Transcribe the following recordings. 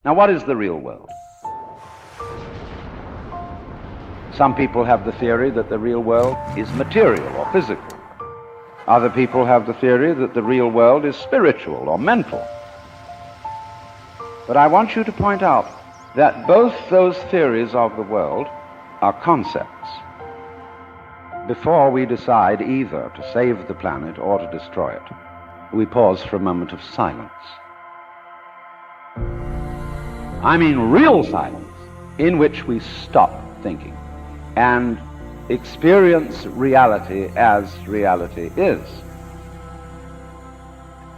Now, what is the real world? Some people have the theory that the real world is material or physical. Other people have the theory that the real world is spiritual or mental. But I want you to point out that both those theories of the world are concepts. Before we decide either to save the planet or to destroy it, we pause for a moment of silence. I mean real silence, in which we stop thinking and experience reality as reality is.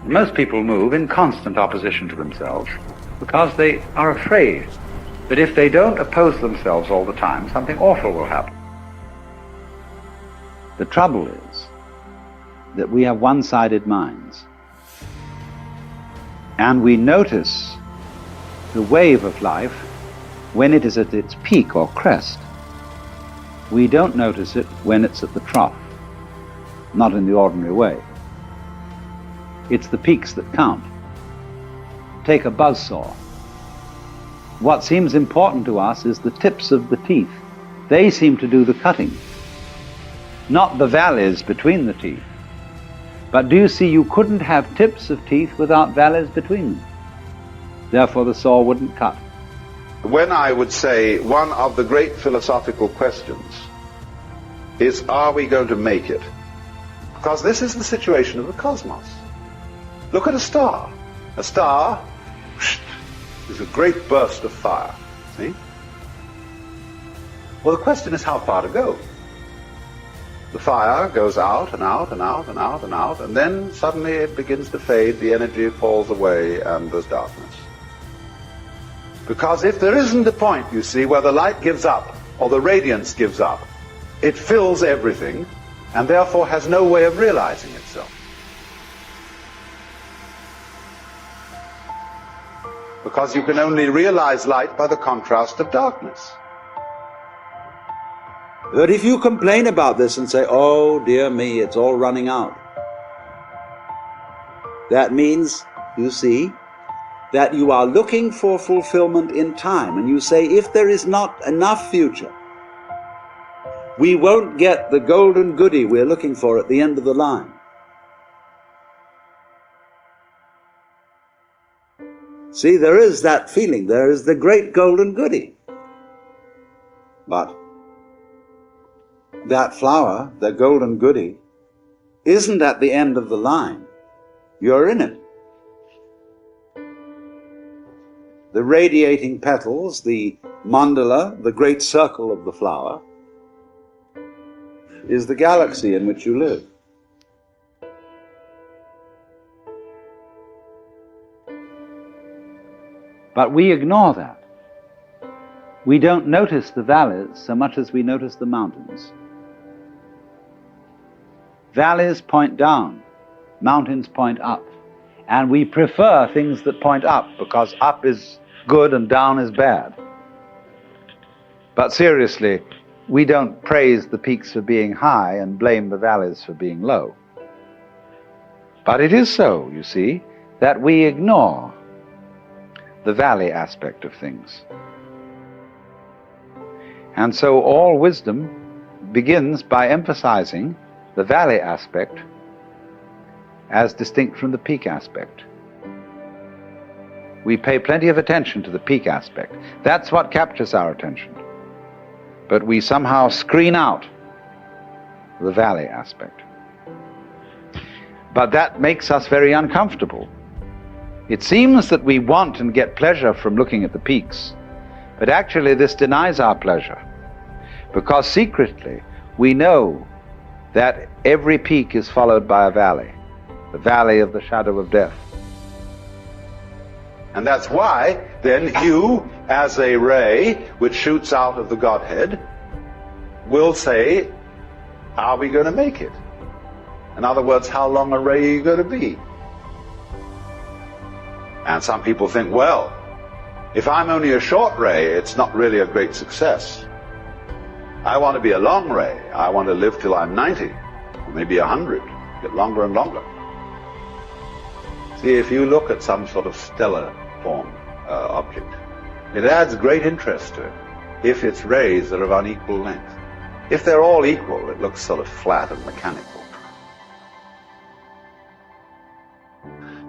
Most people move in constant opposition to themselves because they are afraid that if they don't oppose themselves all the time, something awful will happen. The trouble is that we have one-sided minds, and we notice the wave of life when it is at its peak or crest. We don't notice it when it's at the trough, not in the ordinary way. It's the peaks that count. Take a buzzsaw. What seems important to us is the tips of the teeth. They seem to do the cutting, not the valleys between the teeth. But do you see, you couldn't have tips of teeth without valleys between them. Therefore the saw wouldn't cut. When I would say one of the great philosophical questions is, are we going to make it? Because this is the situation of the cosmos. Look at a star. A star is a great burst of fire. See? Well, the question is how far to go. The fire goes out and out and out and out and out, and then suddenly it begins to fade, the energy falls away, and there's darkness. Because if there isn't a point, you see, where the light gives up, or the radiance gives up, it fills everything, and therefore has no way of realizing itself. Because you can only realize light by the contrast of darkness. But if you complain about this and say, oh dear me, it's all running out, that means, you see, that you are looking for fulfillment in time, and you say, if there is not enough future, we won't get the golden goody we're looking for at the end of the line. See, there is that feeling, there is the great golden goody. But that flower, the golden goody, isn't at the end of the line. You're in it. The radiating petals, the mandala, the great circle of the flower, is the galaxy in which you live. But we ignore that. We don't notice the valleys so much as we notice the mountains. Valleys point down, mountains point up. And we prefer things that point up, because up is good and down is bad. But seriously, we don't praise the peaks for being high and blame the valleys for being low. But it is so, you see, that we ignore the valley aspect of things. And so all wisdom begins by emphasizing the valley aspect as distinct from the peak aspect. We pay plenty of attention to the peak aspect. That's what captures our attention. But we somehow screen out the valley aspect. But that makes us very uncomfortable. It seems that we want and get pleasure from looking at the peaks, but actually this denies our pleasure, because secretly we know that every peak is followed by a valley, the valley of the shadow of death. And that's why then you, as a ray which shoots out of the Godhead, will say, are we going to make it? In other words, how long a ray are you going to be? And some people think, well, if I'm only a short ray, it's not really a great success. I want to be a long ray. I want to live till I'm 90, or maybe 100, get longer and longer. See, if you look at some sort of stellar form object, It adds great interest to it if its rays are of unequal length. If they're all equal, it looks sort of flat and mechanical.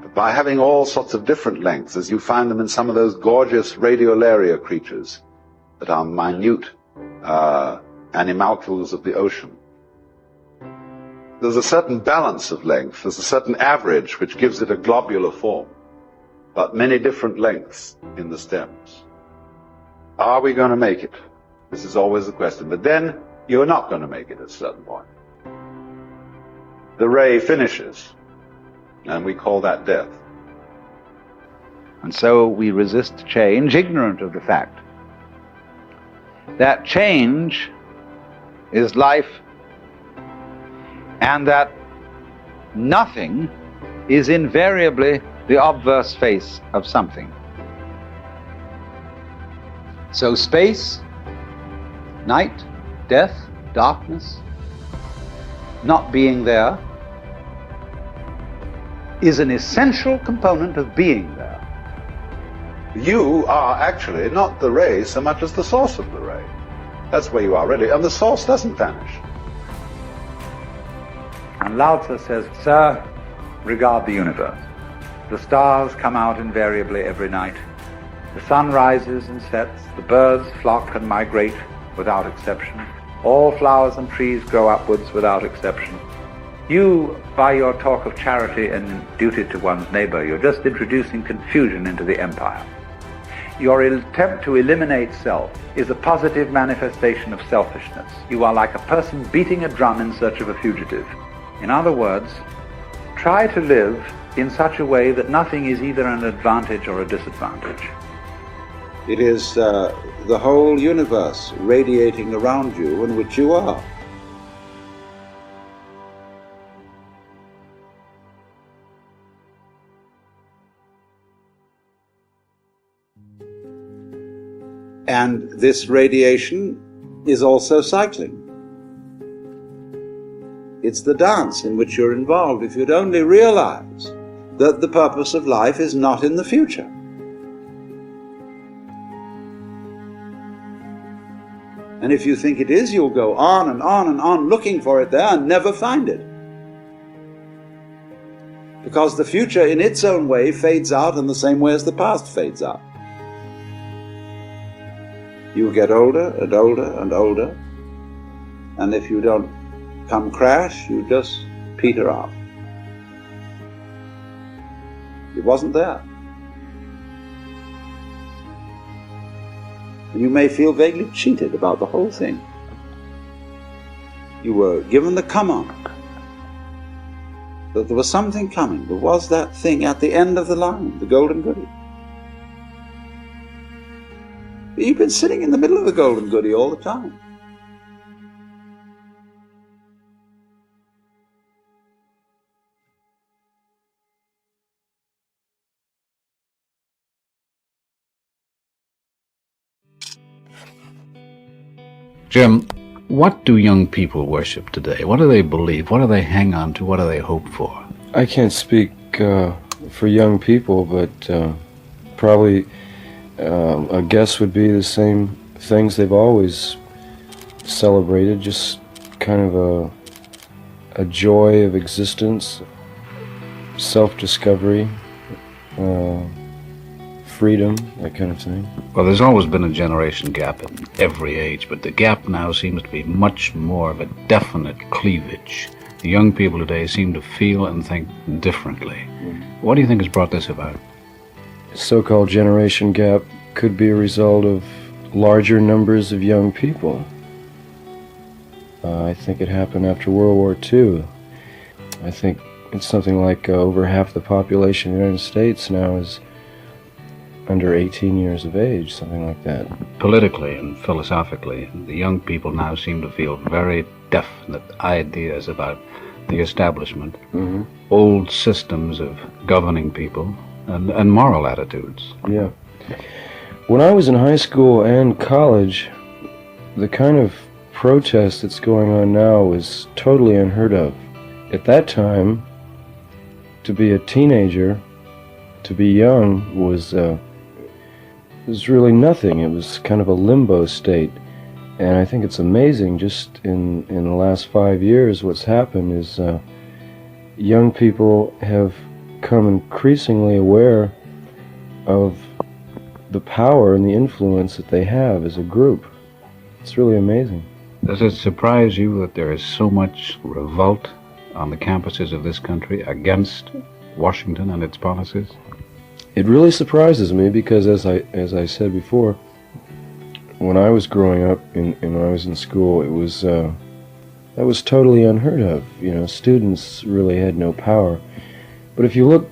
But by having all sorts of different lengths, as you find them in some of those gorgeous radiolaria creatures that are minute animalcules of the ocean, there's a certain balance of length, there's a certain average which gives it a globular form, but many different lengths in the stems. Are we going to make it? This is always the question. But then you're not going to make it at a certain point. The ray finishes, and we call that death. And so we resist change, ignorant of the fact that change is life, and that nothing is invariably the obverse face of something. So space, night, death, darkness, not being there, is an essential component of being there. You are actually not the ray so much as the source of the ray. That's where you are really, and the source doesn't vanish. And Lao Tzu says, "Sir, regard the universe. The stars come out invariably every night. The sun rises and sets. The birds flock and migrate without exception. All flowers and trees grow upwards without exception. You, by your talk of charity and duty to one's neighbor, you're just introducing confusion into the empire. Your attempt to eliminate self is a positive manifestation of selfishness. You are like a person beating a drum in search of a fugitive. In other words, try to live in such a way that nothing is either an advantage or a disadvantage." It is the whole universe radiating around you in which you are. And this radiation is also cycling. It's the dance in which you're involved. If you'd only realize that the purpose of life is not in the future. And if you think it is, you'll go on and on and on looking for it there and never find it. Because the future in its own way fades out in the same way as the past fades out. You get older and older and older, and if you don't come crash, you just peter out. It wasn't there. And you may feel vaguely cheated about the whole thing. You were given the come on, that there was something coming. There was that thing at the end of the line, the golden goodie. But you've been sitting in the middle of the golden goodie all the time. Jim, what do young people worship today? What do they believe? What do they hang on to? What do they hope for? I can't speak for young people, but probably a guess would be the same things they've always celebrated, just kind of a joy of existence, self-discovery, freedom, that kind of thing. Well, there's always been a generation gap in every age, but the gap now seems to be much more of a definite cleavage. The young people today seem to feel and think differently. What do you think has brought this about? So-called generation gap could be a result of larger numbers of young people. I think it happened after World War II. I think it's something like over half the population of the United States now is under 18 years of age, something like that. Politically and philosophically, the young people now seem to feel very definite ideas about the establishment, old systems of governing people, and moral attitudes. Yeah. When I was in high school and college, the kind of protest that's going on now was totally unheard of. At that time, to be a teenager, to be young, was was really nothing. It was kind of a limbo state. And I think it's amazing just in the last 5 years what's happened is young people have come increasingly aware of the power and the influence that they have as a group. It's really amazing. Does it surprise you that there is so much revolt on the campuses of this country against Washington and its policies? It really surprises me because, as I said before, when I was growing up and when I was in school, it was that was totally unheard of. You know, students really had no power. But if you look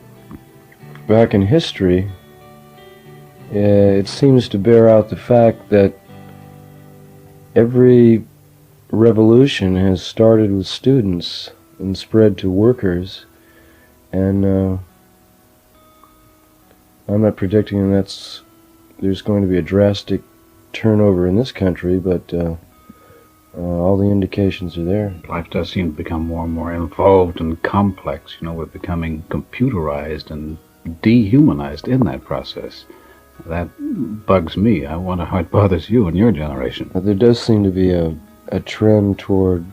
back in history, it seems to bear out the fact that every revolution has started with students and spread to workers, and I'm not predicting there's going to be a drastic turnover in this country, but all the indications are there. Life does seem to become more and more involved and complex. You know, we're becoming computerized and dehumanized in that process. That bugs me. I wonder how it bothers you and your generation. There does seem to be a trend toward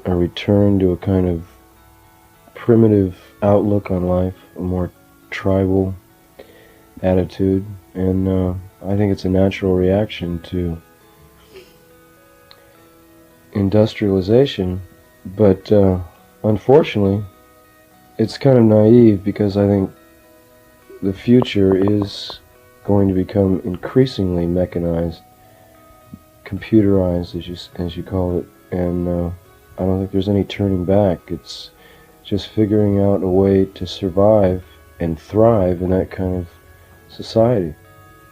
a return to a kind of primitive outlook on life, a more tribal attitude, and I think it's a natural reaction to industrialization, but unfortunately it's kind of naive because I think the future is going to become increasingly mechanized, computerized as you call it, and I don't think there's any turning back. It's just figuring out a way to survive and thrive in that kind of society.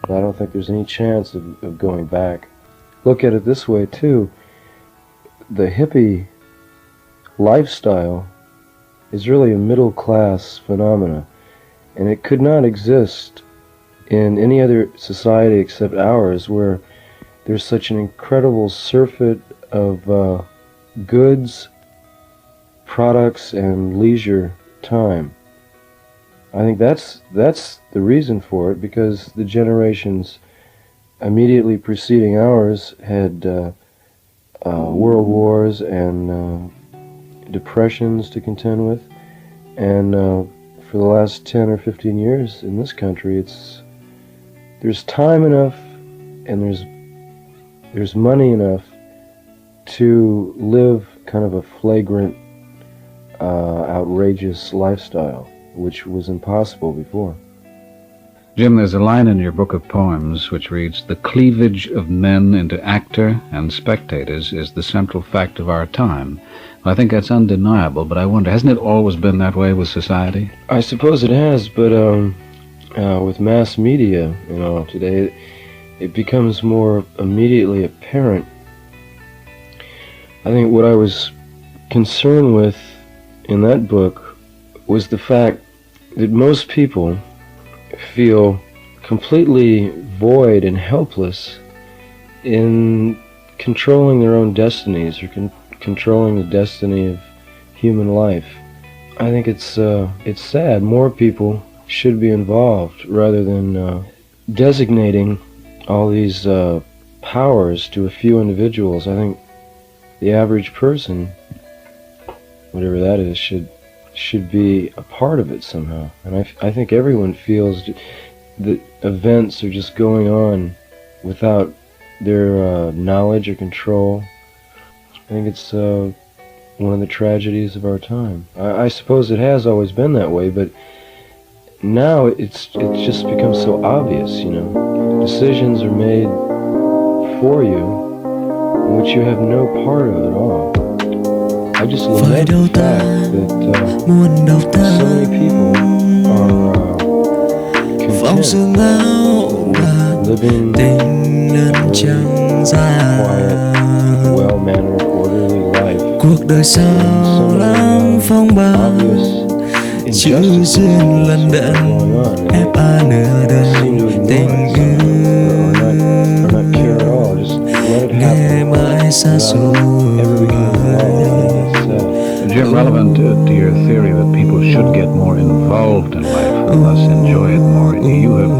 But I don't think there's any chance of going back. Look at it this way too. The hippie lifestyle is really a middle class phenomena, and it could not exist in any other society except ours, where there's such an incredible surfeit of goods, products, and leisure time. I think that's the reason for it, because the generations immediately preceding ours had world wars and depressions to contend with, and for the last 10 or 15 years in this country, there's time enough and there's money enough to live kind of a flagrant, outrageous lifestyle, which was impossible before. Jim, there's a line in your book of poems which reads, "The cleavage of men into actor and spectators is the central fact of our time." I think that's undeniable, but I wonder, hasn't it always been that way with society? I suppose it has, but with mass media, today, it becomes more immediately apparent. I think what I was concerned with in that book was the fact that most people feel completely void and helpless in controlling their own destinies or controlling the destiny of human life. I think it's sad. More people should be involved rather than designating all these powers to a few individuals. I think the average person, whatever that is, should be a part of it somehow. And I think everyone feels that events are just going on without their knowledge or control. I think it's one of the tragedies of our time. I suppose it has always been that way, but now it's just become so obvious, Decisions are made for you in which you have no part of at all. I just lament the fact that so many people are content living a quiet, well-mannered, orderly life. Cuộc đời sao lắm phong ba, chữ duyên lần đận ép nửa đời tình yêu, nghe mãi xa xôi. Jim, relevant to your theory that people should get more involved in life and thus enjoy it more, you have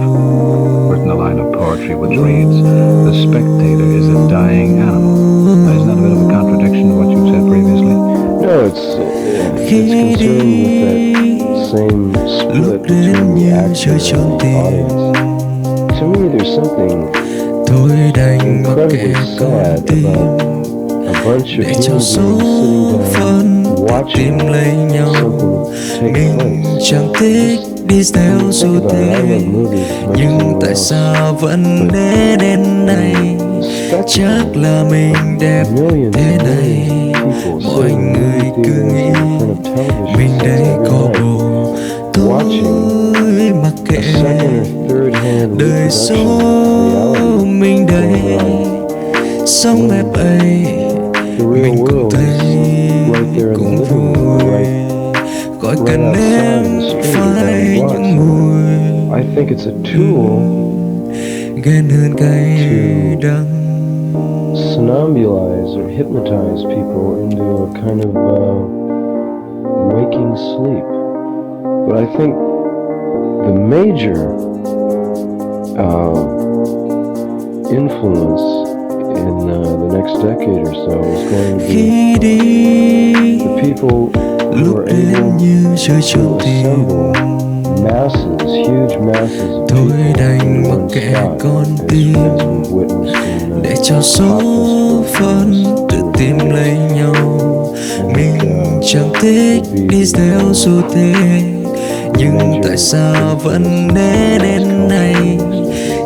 written a line of poetry poetry which reads, "The spectator is a dying animal." Now, isn't that a bit of a contradiction to what you've said previously? No, it's concerned with that same split between the actor and the audience. To me, there's something incredibly sad about a bunch of human beings sitting down watching something take place. Chẳng thích đi theo xu thế, nhưng tại sao vẫn đến đây? Chắc là mình đẹp thế này. Mọi người cứ nghĩ mình đây có bồ, tôi mặc kệ đời số mình đây. Sống đẹp ấy mình cũng thấy cũng vui, khỏi cần em phải những mùi I think it's a tool ghen hơn cay đắng. Somnambulize or hypnotize people into a kind of waking sleep. But I think the major influence in the next decade or so is going to be the people who are able to assemble masses, huge masses of Tôi people đành in mặc one kệ spot, con as tim we've witnessed in để cho số phận tự tìm lấy nhau. Mình chẳng thích đi theo xu thế, nhưng tại sao vẫn đến này?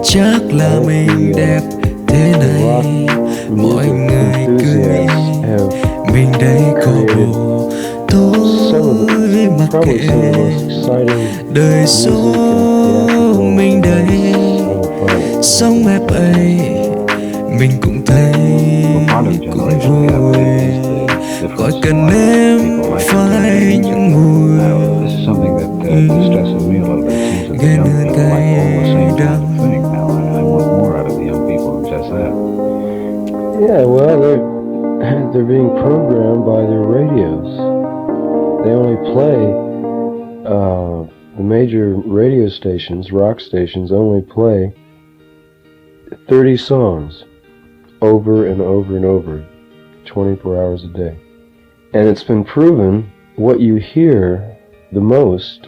Chắc là mình đẹp thế này. Mọi người cứ nghĩ mình đây có bồ, tôi mặc kệ đời số mình đây. Sống đẹp ấy mình cũng thấy cũng vui, khỏi cần em phải những mùi This is something that distresses me a little bit. It seems that the young people like all the same kind of thing now, and I want more out of the young people than just that. Yeah, well, they're being programmed by their radios. They only play the major radio stations, rock stations, only play 30 songs over and over and over, 24 hours a day. And it's been proven what you hear the most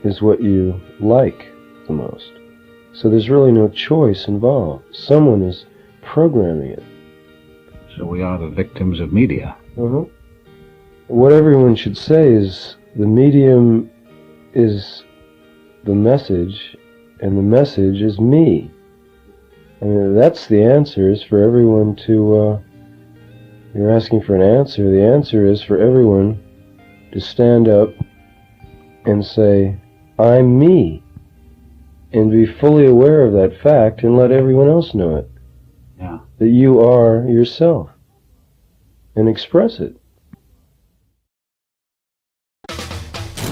is what you like the most. So there's really no choice involved. Someone is programming it. So we are the victims of media. Uh-huh. What everyone should say is the medium is the message, and the message is me. I mean, that's the answer, is for everyone to, you're asking for an answer. The answer is for everyone to stand up and say, I'm me, and be fully aware of that fact and let everyone else know it. Yeah. That you are yourself, and express it.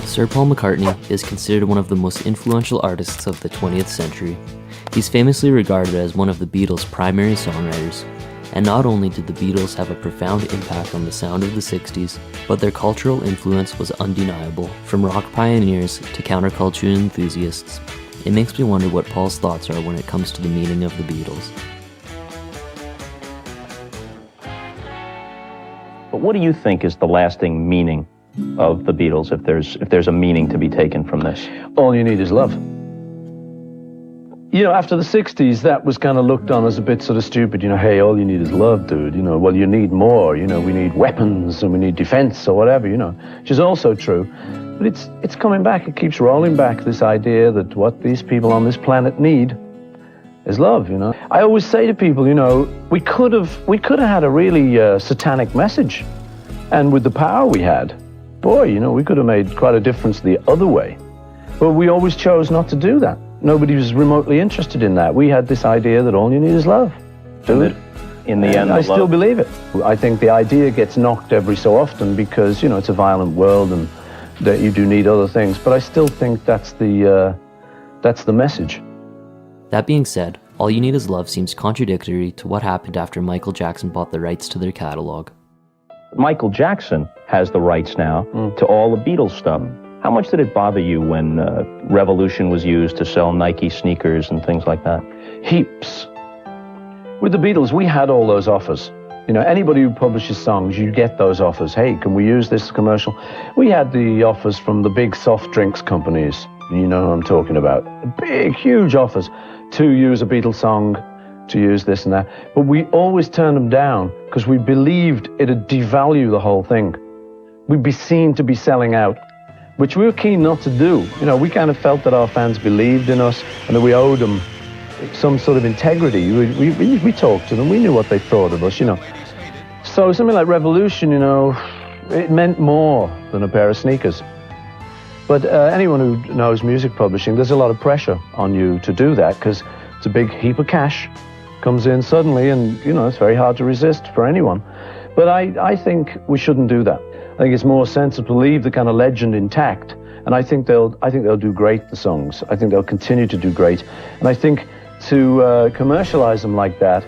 Sir Paul McCartney is considered one of the most influential artists of the 20th century. He's famously regarded as one of the Beatles' primary songwriters. And not only did the Beatles have a profound impact on the sound of the 60s, but their cultural influence was undeniable, from rock pioneers to counterculture enthusiasts. It makes me wonder what Paul's thoughts are when it comes to the meaning of the Beatles. But what do you think is the lasting meaning of the Beatles, if there's a meaning to be taken from this? All you need is love. You know, after the 60s, that was kind of looked on as a bit sort of stupid. You know, hey, all you need is love, dude. You know, well, you need more. You know, we need weapons and we need defense or whatever, you know, which is also true. But it's coming back. It keeps rolling back, this idea that what these people on this planet need is love, you know. I always say to people, you know, we could have had a really satanic message. And with the power we had, boy, you know, we could have made quite a difference the other way. But we always chose not to do that. Nobody was remotely interested in that. We had this idea that all you need is love. Dude. In the end, I still believe it. I think the idea gets knocked every so often because, you know, it's a violent world and that you do need other things. But I still think that's the message. That being said, All You Need Is Love seems contradictory to what happened after Michael Jackson bought the rights to their catalog. Michael Jackson has the rights now to all the Beatles stuff. How much did it bother you when Revolution was used to sell Nike sneakers and things like that? Heaps. With the Beatles, we had all those offers. You know, anybody who publishes songs, you get those offers. Hey, can we use this commercial? We had the offers from the big soft drinks companies. You know who I'm talking about. Big, huge offers to use a Beatles song, to use this and that. But we always turned them down because we believed it'd devalue the whole thing. We'd be seen to be selling out, which we were keen not to do. You know, we kind of felt that our fans believed in us and that we owed them some sort of integrity. We talked to them. We knew what they thought of us, you know. So something like Revolution, you know, it meant more than a pair of sneakers. But anyone who knows music publishing, there's a lot of pressure on you to do that because it's a big heap of cash comes in suddenly, and you know it's very hard to resist for anyone. But I think we shouldn't do that. I think it's more sensible to leave the kind of legend intact, and I think they'll do great, the songs. I think they'll continue to do great, and I think to commercialize them like that,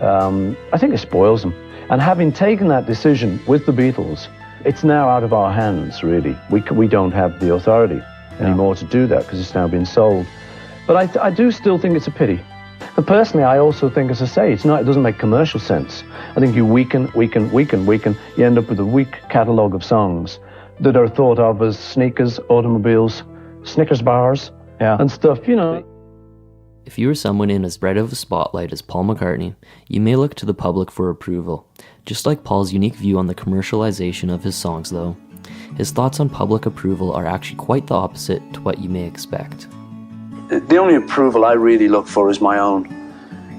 I think it spoils them. And having taken that decision with the Beatles, it's now out of our hands, really. We don't have the authority anymore to do that because it's now been sold. But I do still think it's a pity. And personally, I also think, as I say, it doesn't make commercial sense. I think you weaken, you end up with a weak catalogue of songs that are thought of as sneakers, automobiles, Snickers bars, and stuff, you know. If you are someone in as bright of a spotlight as Paul McCartney, you may look to the public for approval. Just like Paul's unique view on the commercialization of his songs, though, his thoughts on public approval are actually quite the opposite to what you may expect. The only approval I really look for is my own,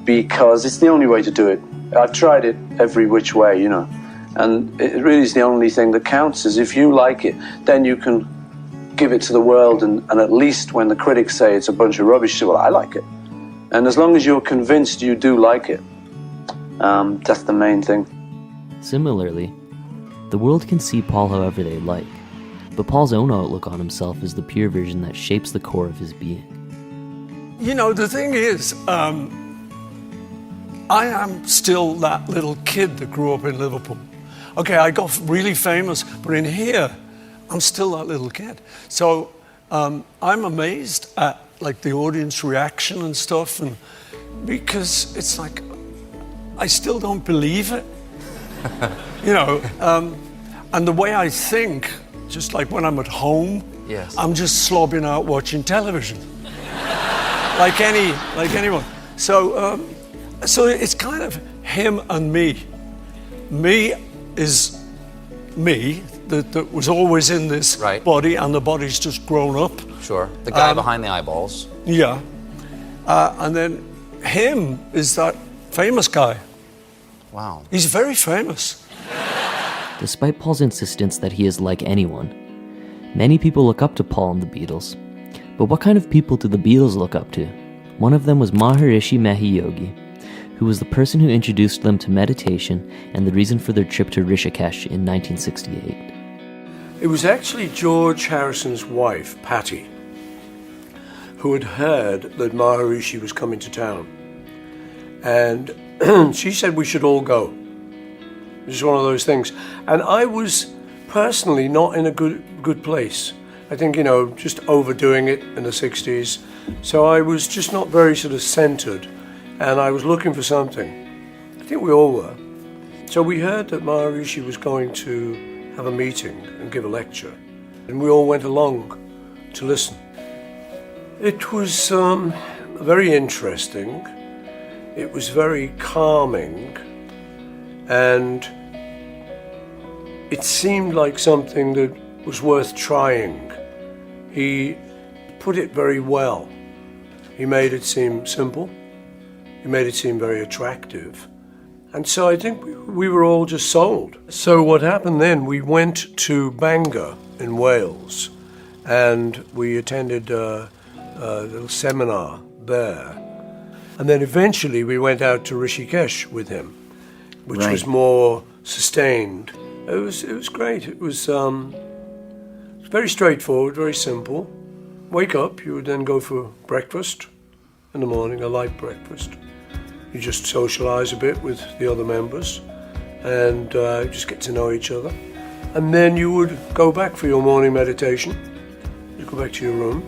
because it's the only way to do it. I've tried it every which way, you know, and it really is the only thing that counts. Is if you like it, then you can give it to the world, and at least when the critics say it's a bunch of rubbish, well, I like it. And as long as you're convinced you do like it, that's the main thing. Similarly, the world can see Paul however they like, but Paul's own outlook on himself is the pure version that shapes the core of his being. You know, the thing is, I am still that little kid that grew up in Liverpool. Okay, I got really famous, but in here, I'm still that little kid. So I'm amazed at like the audience reaction and stuff, and because it's like, I still don't believe it. You know, and the way I think, just like when I'm at home, I'm just slobbing out watching television. like anyone. So it's kind of him and me. Me is me, that was always in this body, and the body's just grown up. Sure, the guy behind the eyeballs. Yeah. And then him is that famous guy. Wow. He's very famous. Despite Paul's insistence that he is like anyone, many people look up to Paul and the Beatles. But what kind of people do the Beatles look up to? One of them was Maharishi Mahesh Yogi, who was the person who introduced them to meditation and the reason for their trip to Rishikesh in 1968. It was actually George Harrison's wife, Patty, who had heard that Maharishi was coming to town. And she said we should all go. It was one of those things. And I was personally not in a good place. I think, you know, just overdoing it in the 60s. So I was just not very sort of centered, and I was looking for something. I think we all were. So we heard that Maharishi was going to have a meeting and give a lecture, and we all went along to listen. It was very interesting. It was very calming, and it seemed like something that was worth trying. He put it very well. He made it seem simple. He made it seem very attractive. And so I think we were all just sold. So what happened then, we went to Bangor in Wales, and we attended a little seminar there. And then eventually we went out to Rishikesh with him, which was more sustained. It was great. It was very straightforward, very simple. Wake up, you would then go for breakfast in the morning, a light breakfast. You just socialize a bit with the other members and just get to know each other. And then you would go back for your morning meditation. go back to your room.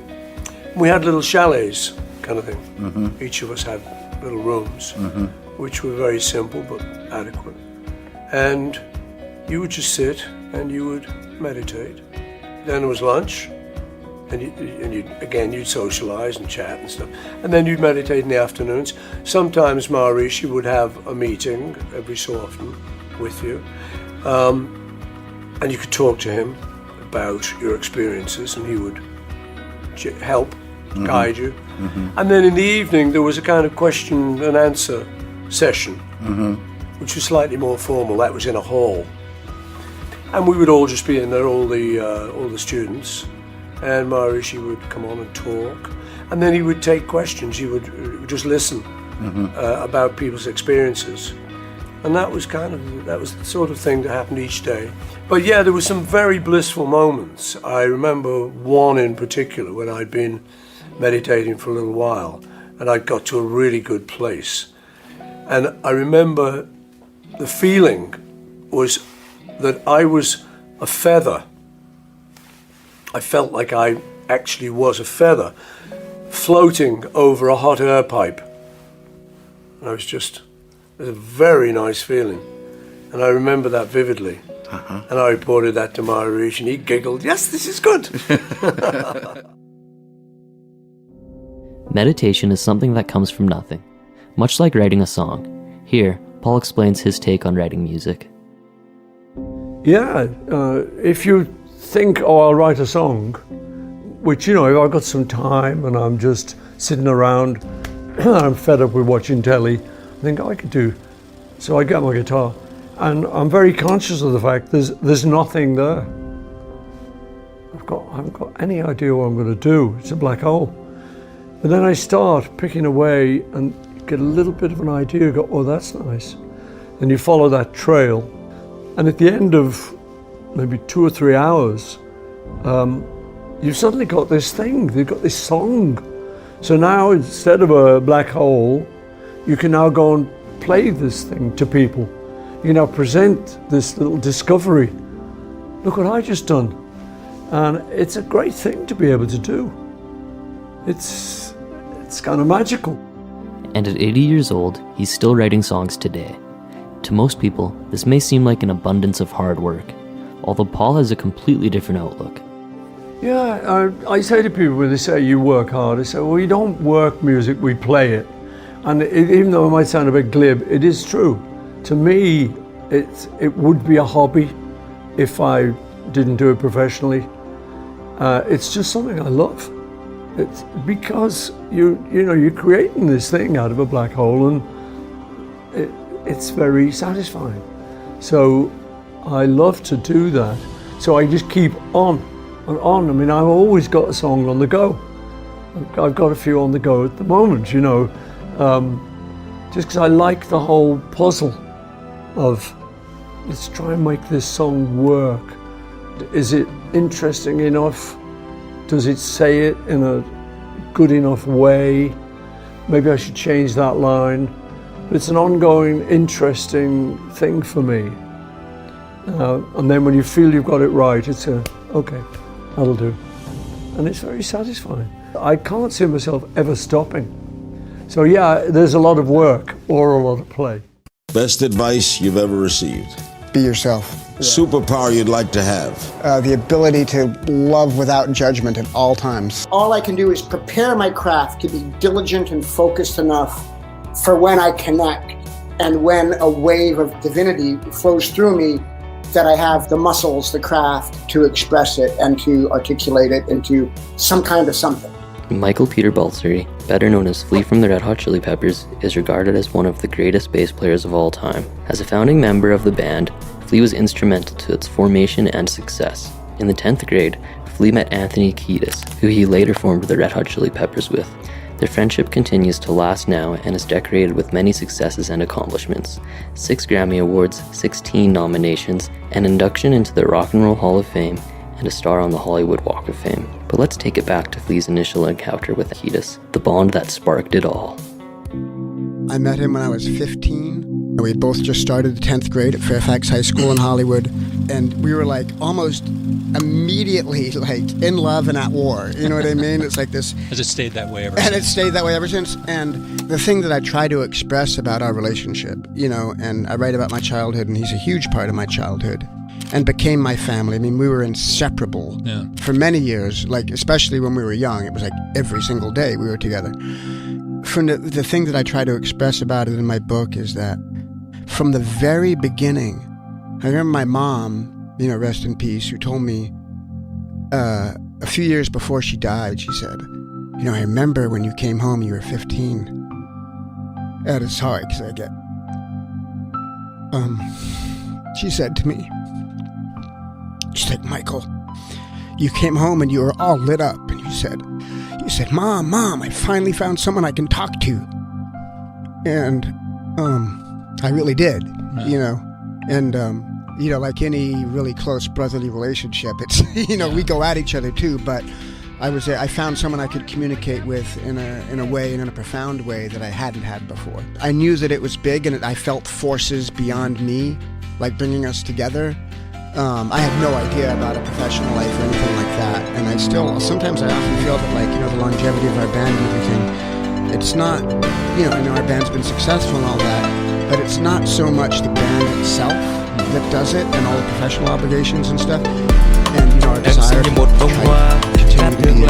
We had little chalets kind of thing. Each of us had little rooms, which were very simple but adequate. And you would just sit and you would meditate. Then there was lunch, and you'd socialize and chat and stuff. And then you'd meditate in the afternoons. Sometimes Maharishi would have a meeting every so often with you. And you could talk to him about your experiences, and he would help, guide you. And then in the evening, there was a kind of question and answer session, which was slightly more formal. That was in a hall. And we would all just be in there, all the students, and Maharishi would come on and talk. And then he would take questions. He would just listen about people's experiences. And that was the sort of thing that happened each day. But yeah, there were some very blissful moments. I remember one in particular when I'd been meditating for a little while and I got to a really good place. And I remember the feeling was that I was a feather. I felt like I actually was a feather floating over a hot air pipe. And it was a very nice feeling. And I remember that vividly. And I reported that to Maharishi and he giggled, "Yes, this is good." Meditation is something that comes from nothing, much like writing a song. Here, Paul explains his take on writing music. Yeah, if you think, oh, I'll write a song, which, if I've got some time and I'm just sitting around, I'm fed up with watching telly, I think I could do. So I get my guitar, and I'm very conscious of the fact there's nothing there. I haven't got any idea what I'm going to do. It's a black hole. But then I start picking away and get a little bit of an idea, go, oh, that's nice. And you follow that trail. And at the end of maybe 2 or 3 hours, you've suddenly got this thing, you've got this song. So now instead of a black hole, you can now go and play this thing to people. You can now present this little discovery. Look what I just done. And it's a great thing to be able to do. It's kind of magical. And at 80 years old, he's still writing songs today. To most people, this may seem like an abundance of hard work, although Paul has a completely different outlook. Yeah, I say to people when they say you work hard, I say, well, we don't work music, we play it. And even though it might sound a bit glib, it is true. To me, it would be a hobby if I didn't do it professionally. It's just something I love. It's because you're creating this thing out of a black hole, and it's very satisfying. So I love to do that. So I just keep on and on. I mean, I've always got a song on the go. I've got a few on the go at the moment, just because I like the whole puzzle of let's try and make this song work. Is it interesting enough? Does it say it in a good enough way? Maybe I should change that line. But it's an ongoing, interesting thing for me. And then when you feel you've got it right, it's okay, that'll do. And it's very satisfying. I can't see myself ever stopping. So yeah, there's a lot of work or a lot of play. Best advice you've ever received? Be yourself. Superpower you'd like to have? The ability to love without judgment at all times. All I can do is prepare my craft to be diligent and focused enough for when I connect and when a wave of divinity flows through me, that I have the muscles, the craft to express it and to articulate it into some kind of something. Michael Peter Balsari, better known as Flea from the Red Hot Chili Peppers, is regarded as one of the greatest bass players of all time. As a founding member of the band, Flea was instrumental to its formation and success. In the 10th grade, Flea met Anthony Kiedis, who he later formed the Red Hot Chili Peppers with. Their friendship continues to last now and is decorated with many successes and accomplishments. 6 Grammy Awards, 16 nominations, an induction into the Rock and Roll Hall of Fame, and a star on the Hollywood Walk of Fame. But let's take it back to Flea's initial encounter with Kiedis, the bond that sparked it all. I met him when I was 15. We both just started the 10th grade at Fairfax High School in Hollywood. and we were like almost immediately like in love and at war. You know what I mean? It's like this. Has it stayed that way ever and since? It's stayed that way ever since. And the thing that I try to express about our relationship, you know, and I write about my childhood, and he's a huge part of my childhood and became my family. I mean, we were inseparable for many years, like especially when we were young. It was like every single day we were together. From the thing that I try to express about it in my book is that from the very beginning, I remember my mom, you know, rest in peace, who told me a few years before she died, she said, you know, I remember when you came home, you were 15. That is hard because I get... she said to me, she's like, Michael, you came home and you were all lit up, and you said, Mom, I finally found someone I can talk to. And I really did, you know. And, you know, like any really close brotherly relationship, it's, you know, we go at each other too, but I found someone I could communicate with in a way, and in a profound way that I hadn't had before. I knew that it was big, and I felt forces beyond me, like bringing us together. I had no idea about a professional life or anything like that, and sometimes I often feel that, like, you know, the longevity of our band and everything, it's not, you know, I know our band's been successful and all that, but it's not so much the band itself that does it and all the professional obligations and stuff, and, you know, our desire to continue to be like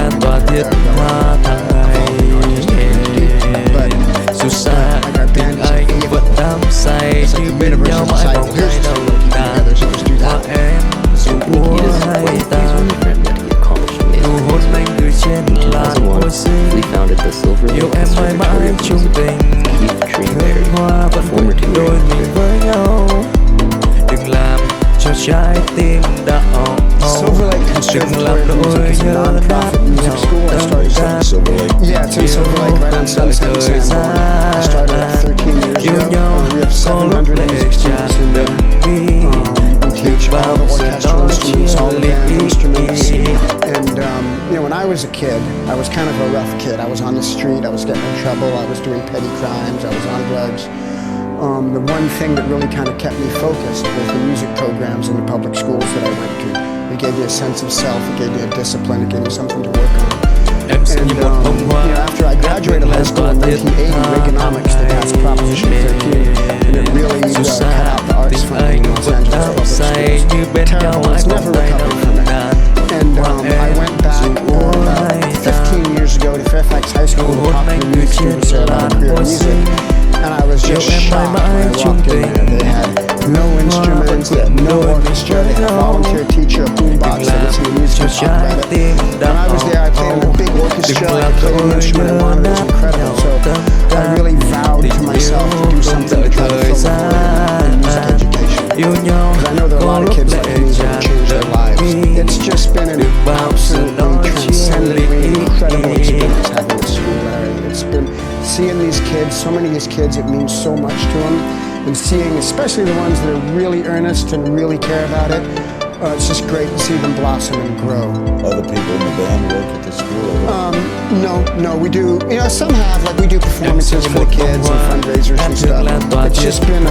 our band is a universal cycle. Here's the two working together, so let's do that. He doesn't quite these only friend that he accomplished amazing. In 2001, we founded the Silver Lake Conservatory of Music with Keith Greenberry, a former touring actor. Silver Lake Conservatory of Music is a non-profit music school. I started Silver Lake. Yeah, it's in Silver Lake, right on Sunset and Sanborn. I started it 13 years ago. We have 700 music students in there. We teach all the orchestral instruments, all the band instruments. And, you know, when I was a kid, I was kind of a rough kid. I was on the street, I was getting in trouble, I was doing petty crimes, I was on drugs. The one thing that really kind of kept me focused was the music programs in the public schools that I went to. It gave you a sense of self, it gave you a discipline, it gave you something to work on. And you know, after I graduated high school in 1980, Reaganomics, they passed Proposition 13, and it really cut out the arts funding in Los Angeles public schools. Terrible, it's never recovered from it. And I went back about 15 years ago to Fairfax High School to talk to the music students there about a career in music. And I was just shocked when I walked in there. They had no instruments, they had no orchestra, they had a volunteer teacher, a boombox, they listened to music and talk about it. When I was there, I played in a big orchestra, I played an instrument and monitor, it was incredible. So I really vowed to myself to do something to try to fill the void in music education. Because I know there are a lot of kids like me that have changed their lives. It's just been an absolutely transcendently incredible experience having this school, Larry. It's been seeing these kids, so many of these kids, it means so much to them, and seeing especially the ones that are really earnest and really care about it, it's just great to see them blossom and grow. Other people in the band work at the school? No, we do, you know, some have, like we do performances for the kids and fundraisers and stuff. It's just been,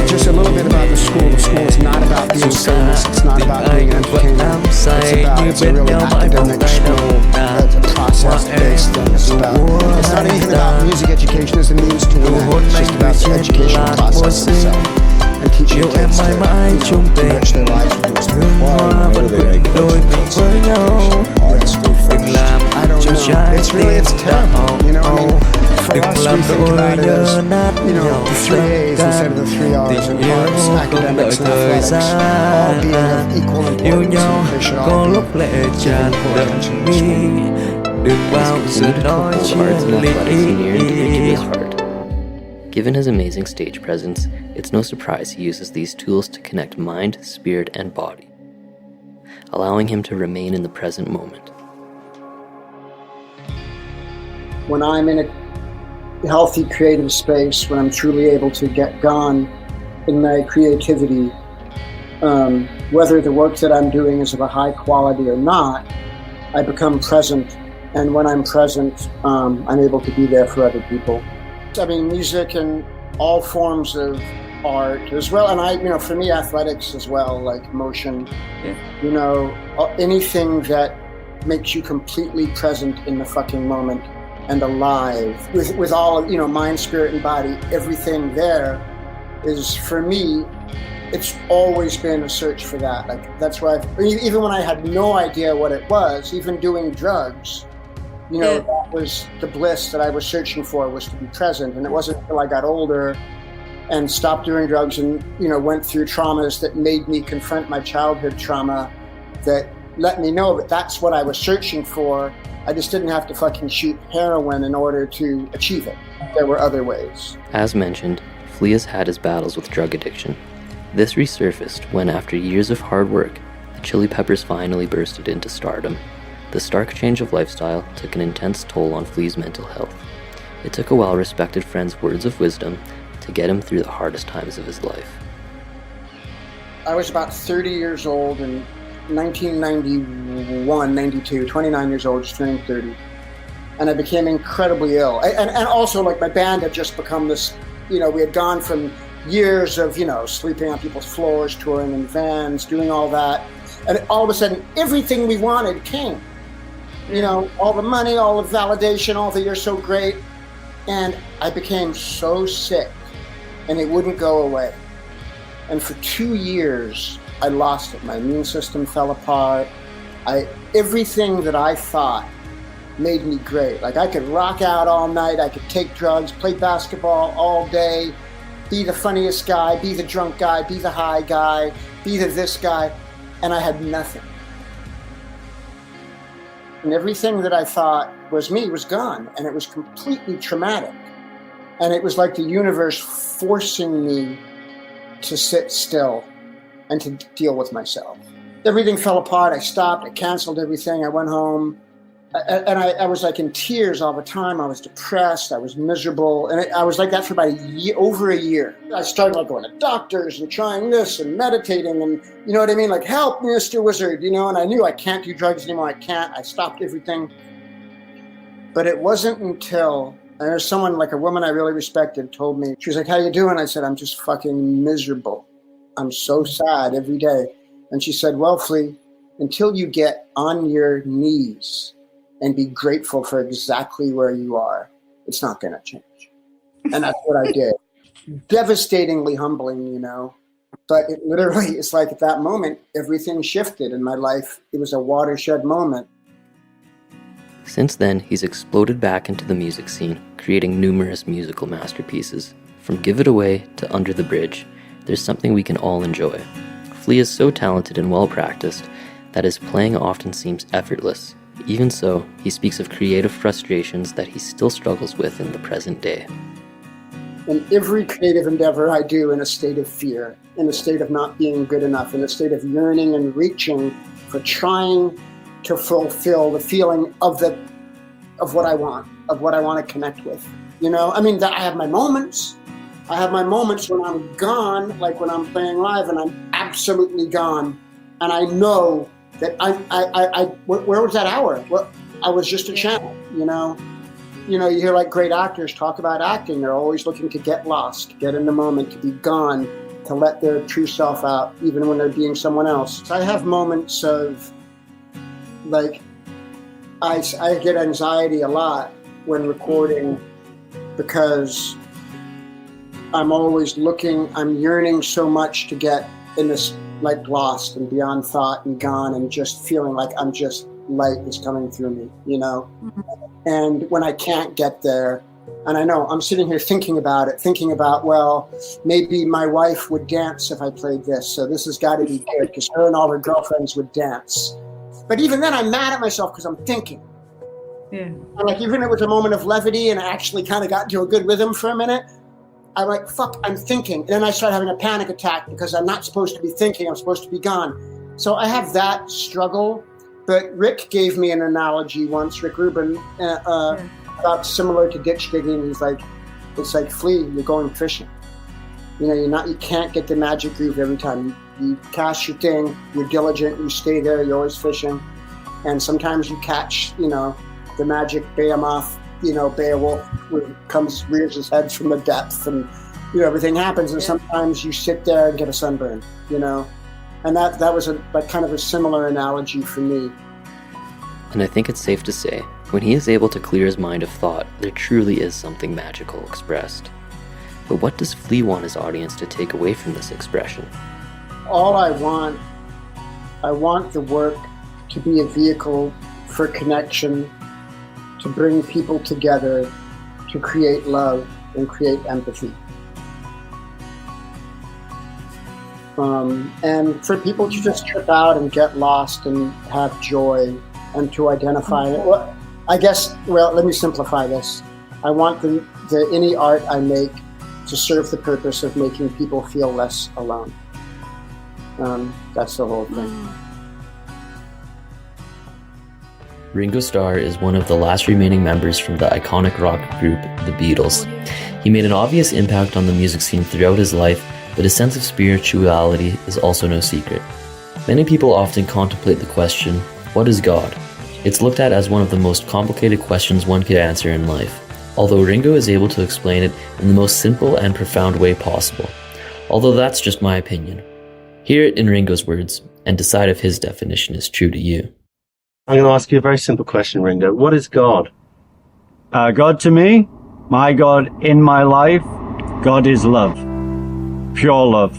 just a little bit about the school. The school is not about being famous, it's not about being entertainment, it's a really academic school, it's a process-based thing. It's not even about music education as a means to an end, it's just about the educational process itself. And teaching kids to enrich their lives with music. Why do they make art school first? I don't know. It's terrible. You know, I mean, for us, we think about it as, you know, the 3 A's instead of the 3 R's in arts, academics, and athletics, all being of equal importance, and they should all be given equal attention in school. He's considered to hold arts and athletics near and dear to his heart. Given his amazing stage presence, it's no surprise he uses these tools to connect mind, spirit, and body, allowing him to remain in the present moment. When I'm in a healthy creative space, when I'm truly able to get gone in my creativity, whether the work that I'm doing is of a high quality or not, I become present. And when I'm present, I'm able to be there for other people. I mean, music and all forms of art as well. And for me, athletics as well, like motion, anything that makes you completely present in the fucking moment and alive with all of, mind, spirit, and body. Everything there is, for me, it's always been a search for that. Like, that's why even when I had no idea what it was, even doing drugs, that was the bliss that I was searching for, was to be present. And it wasn't until I got older and stopped doing drugs and, went through traumas that made me confront my childhood trauma that let me know that that's what I was searching for. I just didn't have to fucking shoot heroin in order to achieve it. There were other ways. As mentioned, Flea has had his battles with drug addiction. This resurfaced when, after years of hard work, the Chili Peppers finally bursted into stardom. The stark change of lifestyle took an intense toll on Flea's mental health. It took a well-respected friend's words of wisdom to get him through the hardest times of his life. I was about 30 years old in 1991, 92, 29 years old, just turning 30. And I became incredibly ill. And also, like, my band had just become this, we had gone from years of, sleeping on people's floors, touring in vans, doing all that. And all of a sudden, everything we wanted came. All the money, all the validation, all the "you're so great." And I became so sick, and it wouldn't go away. And for 2 years, I lost it. My immune system fell apart. Everything that I thought made me great. Like, I could rock out all night, I could take drugs, play basketball all day, be the funniest guy, be the drunk guy, be the high guy, be the this guy, and I had nothing. And everything that I thought was me was gone, and it was completely traumatic. And it was like the universe forcing me to sit still and to deal with myself. Everything fell apart. I stopped. I canceled everything. I went home. And I was like in tears all the time. I was depressed. I was miserable. And I was like that for about over a year. I started like going to doctors and trying this and meditating and, you know what I mean? Like, help, Mr. Wizard, and I knew I can't do drugs anymore. I can't. I stopped everything. But it wasn't until, and there's someone, like a woman I really respected, told me, she was like, "How you doing?" I said, "I'm just fucking miserable. I'm so sad every day." And she said, "Well, Flea, until you get on your knees and be grateful for exactly where you are, it's not going to change." And that's what I did. Devastatingly humbling, But it literally, it's like at that moment, everything shifted in my life. It was a watershed moment. Since then, he's exploded back into the music scene, creating numerous musical masterpieces. From Give It Away to Under the Bridge, there's something we can all enjoy. Flea is so talented and well-practiced that his playing often seems effortless. Even so, he speaks of creative frustrations that he still struggles with in the present day. In every creative endeavor I do, in a state of fear, in a state of not being good enough, in a state of yearning and reaching for trying to fulfill the feeling of what I want, of what I want to connect with. I have my moments. I have my moments when I'm gone, like when I'm playing live and I'm absolutely gone. And I know that where was that hour? Well, I was just a channel, You hear like great actors talk about acting. They're always looking to get lost, to get in the moment, to be gone, to let their true self out, even when they're being someone else. I have moments of, like, I get anxiety a lot when recording because I'm always I'm yearning so much to get in this, like, lost and beyond thought and gone and just feeling like I'm just, light is coming through me, And when I can't get there, and I know I'm sitting here thinking about, well, maybe my wife would dance if I played this, so this has got to be good because her and all her girlfriends would dance. But even then, I'm mad at myself because I'm thinking. Yeah. And like, even if it was a moment of levity and I actually kind of got into a good rhythm for a minute, I'm like, fuck, I'm thinking. And then I start having a panic attack because I'm not supposed to be thinking, I'm supposed to be gone. So I have that struggle. But Rick gave me an analogy once, Rick Rubin, about similar to ditch digging. He's like, it's like, Flea, you're going fishing. You can't get the magic groove every time. You cast your thing, you're diligent, you stay there, you're always fishing. And sometimes you catch, the magic behemoth, Beowulf rears his head from the depth and everything happens, and sometimes you sit there and get a sunburn, and that was kind of a similar analogy for me. And I think it's safe to say, when he is able to clear his mind of thought, there truly is something magical expressed. But what does Flea want his audience to take away from this expression? All I want the work to be a vehicle for connection, to bring people together, to create love and create empathy. And for people to just trip out and get lost and have joy and to identify it. Well, let me simplify this. I want any art I make to serve the purpose of making people feel less alone. That's the whole thing. Ringo Starr is one of the last remaining members from the iconic rock group, the Beatles. He made an obvious impact on the music scene throughout his life, but his sense of spirituality is also no secret. Many people often contemplate the question, what is God? It's looked at as one of the most complicated questions one could answer in life, although Ringo is able to explain it in the most simple and profound way possible. Although that's just my opinion. Hear it in Ringo's words, and decide if his definition is true to you. I'm going to ask you a very simple question, Ringo. What is God? God to me, my God in my life, God is love. Pure love.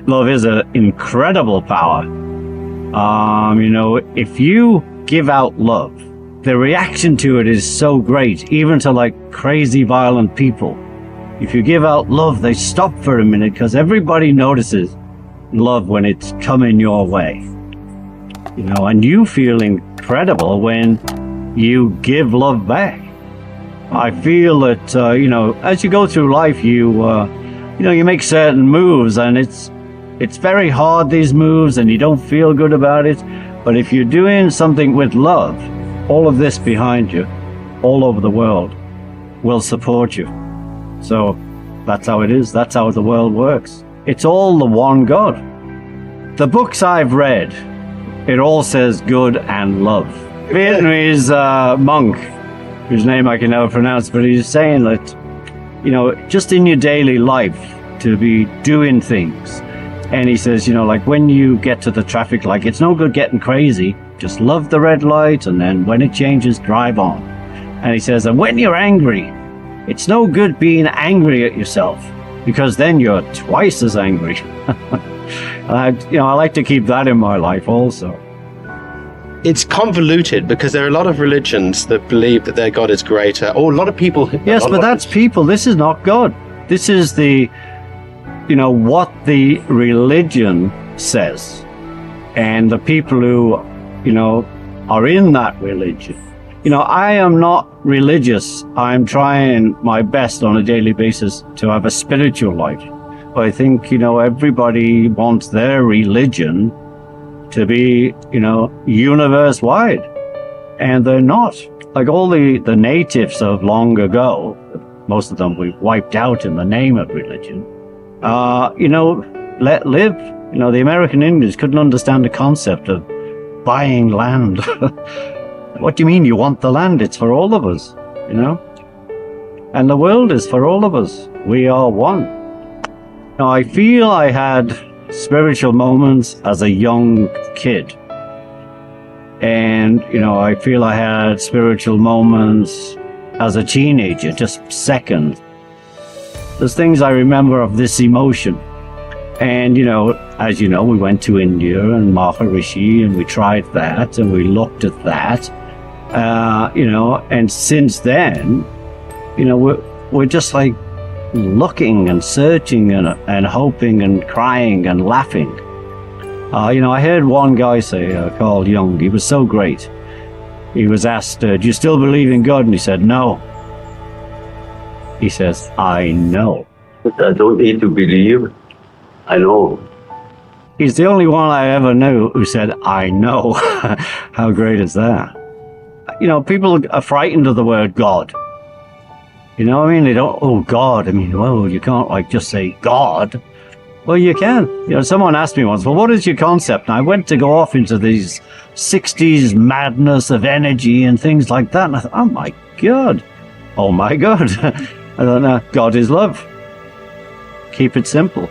Love is an incredible power. If you give out love, the reaction to it is so great, even to like crazy violent people. If you give out love, they stop for a minute because everybody notices love when it's coming your way. And you feel incredible when you give love back. I feel that, as you go through life, you make certain moves, and it's very hard, these moves, and you don't feel good about it. But if you're doing something with love, all of this behind you, all over the world, will support you. So that's how it is. That's how the world works. It's all the one God. The books I've read, it all says good and love. Vietnamese monk, whose name I can never pronounce, but he's saying that, just in your daily life, to be doing things. And he says, like when you get to the traffic light, it's no good getting crazy. Just love the red light, and then when it changes, drive on. And he says, and when you're angry, it's no good being angry at yourself, because then you're twice as angry. I like to keep that in my life also. It's convoluted because there are a lot of religions that believe that their God is greater, or a lot of people... Yes, but that's people. This is not God. This is what the religion says. And the people who, are in that religion. I am not religious. I'm trying my best on a daily basis to have a spiritual life. I think, everybody wants their religion to be, universe-wide. And they're not. Like all the natives of long ago, most of them we wiped out in the name of religion, let live. The American Indians couldn't understand the concept of buying land. What do you mean you want the land? It's for all of us, And the world is for all of us. We are one. I feel I had spiritual moments as a young kid. And, I feel I had spiritual moments as a teenager, just seconds. There's things I remember of this emotion. And, as you know, we went to India and Maharishi, and we tried that, and we looked at that. And since then, we're just like looking and searching and hoping and crying and laughing. I heard one guy say, Carl Jung, he was so great. He was asked, do you still believe in God? And he said, no. He says, I know. I don't need to believe. I know. He's the only one I ever knew who said, I know. How great is that? People are frightened of the word God. They don't, oh, God. You can't just say God. Well, you can. Someone asked me once, well, what is your concept? And I went to go off into these 60s madness of energy and things like that. And I thought, oh, my God. I thought, no, God is love. Keep it simple.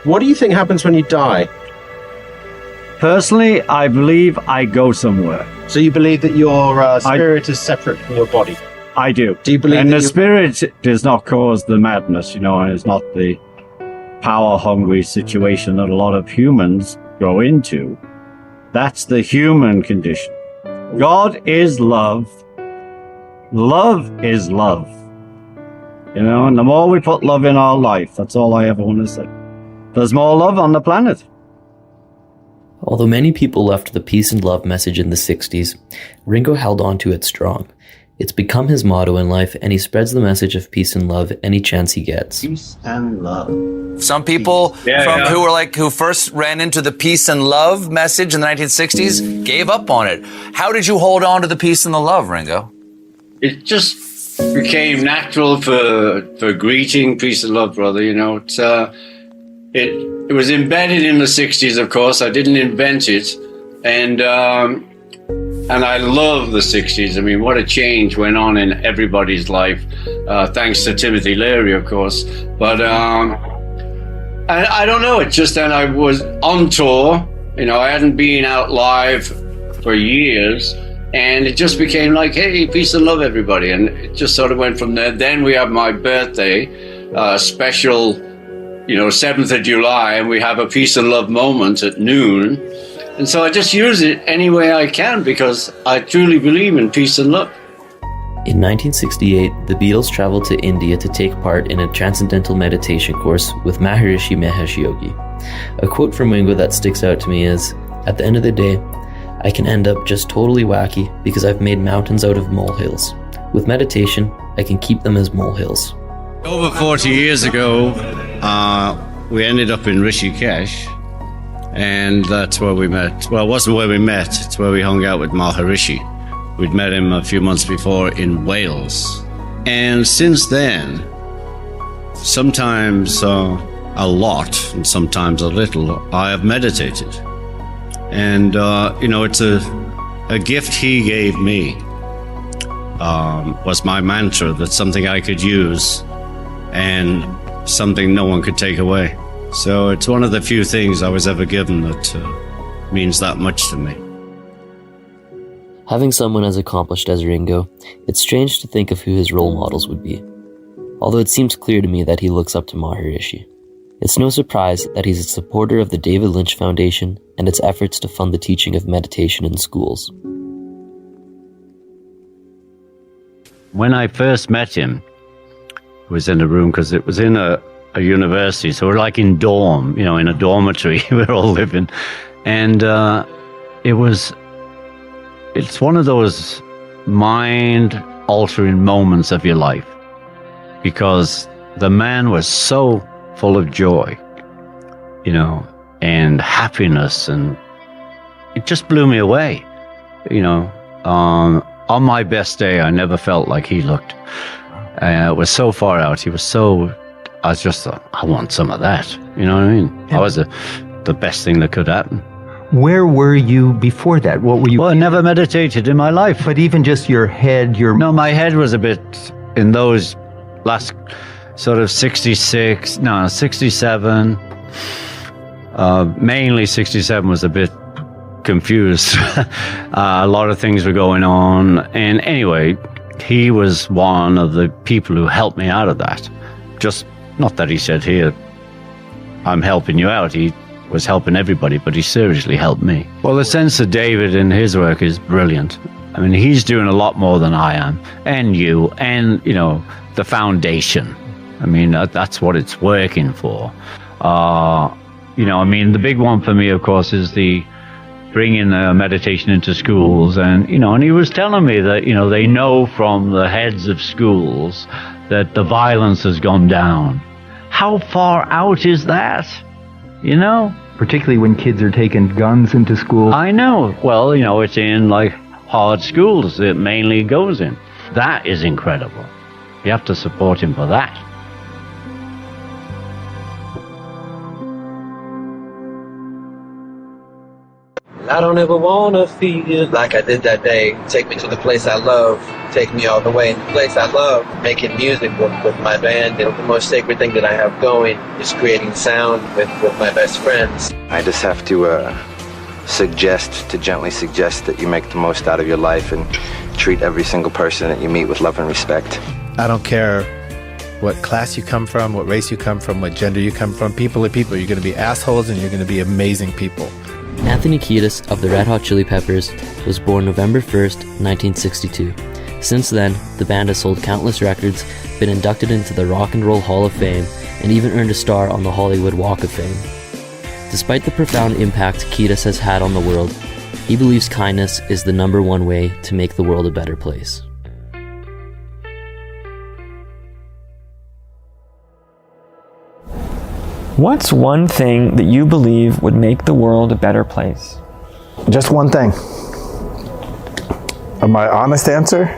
What do you think happens when you die? Personally, I believe I go somewhere. So you believe that your spirit is separate from your body? I do. Do you believe and that the spirit does not cause the madness, and it's not the power-hungry situation that a lot of humans go into. That's the human condition. God is love. Love is love. And the more we put love in our life, that's all I ever want to say. There's more love on the planet. Although many people left the peace and love message in the 60s, Ringo held on to it strong. It's become his motto in life, and he spreads the message of peace and love any chance he gets. Peace and love. Some people who first ran into the peace and love message in the 1960s gave up on it. How did you hold on to the peace and the love, Ringo? It just became natural for greeting, peace and love, brother. It was embedded in the 60s, of course. I didn't invent it. And I love the 60s. I mean, what a change went on in everybody's life, thanks to Timothy Leary, of course. But I don't know. It's just that I was on tour. I hadn't been out live for years. And it just became like, hey, peace and love, everybody. And it just sort of went from there. Then we have my birthday special, 7th of July, and we have a peace and love moment at noon. And so I just use it any way I can because I truly believe in peace and love. In 1968, the Beatles traveled to India to take part in a transcendental meditation course with Maharishi Mahesh Yogi. A quote from Ringo that sticks out to me is, "At the end of the day, I can end up just totally wacky because I've made mountains out of molehills. With meditation, I can keep them as molehills." Over 40 years ago, we ended up in Rishikesh, and that's where we met. Well, it wasn't where we met, it's where we hung out with Maharishi. We'd met him a few months before in Wales. And since then, sometimes a lot and sometimes a little, I have meditated. And, it's a gift he gave me, was my mantra. That's something I could use and something no one could take away. So it's one of the few things I was ever given that means that much to me. Having someone as accomplished as Ringo, it's strange to think of who his role models would be. Although it seems clear to me that he looks up to Maharishi. It's no surprise that he's a supporter of the David Lynch Foundation and its efforts to fund the teaching of meditation in schools. When I first met him, I was in a room because it was in a university, so we're like in dorm, in a dormitory, we're all living. And it's one of those mind-altering moments of your life because the man was so full of joy, and happiness, and it just blew me away. On my best day, I never felt like he looked. It was so far out. I just thought, I want some of that. You know what I mean? I was the best thing that could happen. Where were you before that? What were you? Well, I never meditated in my life. But even just your head, No, my head was a bit in those last sort of 67. Mainly 67 was a bit confused. A lot of things were going on. And anyway, he was one of the people who helped me out of that. Just, not that he said, here, I'm helping you out. He was helping everybody, but he seriously helped me. Well, the sense of David in his work is brilliant. I mean, he's doing a lot more than I am, and you, and, the foundation. I mean, that's what it's working for. The big one for me, of course, is the bringing meditation into schools. And, and he was telling me that, they know from the heads of schools that the violence has gone down. How far out is that? Particularly when kids are taking guns into school. I know. Well, it's in hard schools it mainly goes in. That is incredible. You have to support him for that. I don't ever wanna feel like I did that day. Take me to the place I love. take me all the way. And the place I love, making music with my band, and the most sacred thing that I have going is creating sound with my best friends. I just have to gently suggest that you make the most out of your life and treat every single person that you meet with love and respect. I don't care what class you come from, what race you come from, what gender you come from. People are people. You're going to be assholes and you're going to be amazing people. Anthony Kiedis of the Red Hot Chili Peppers was born November 1st, 1962. Since then, the band has sold countless records, been inducted into the Rock and Roll Hall of Fame, and even earned a star on the Hollywood Walk of Fame. Despite the profound impact Kiedis has had on the world, he believes kindness is the #1 way to make the world a better place. What's one thing that you believe would make the world a better place? Just one thing. My honest answer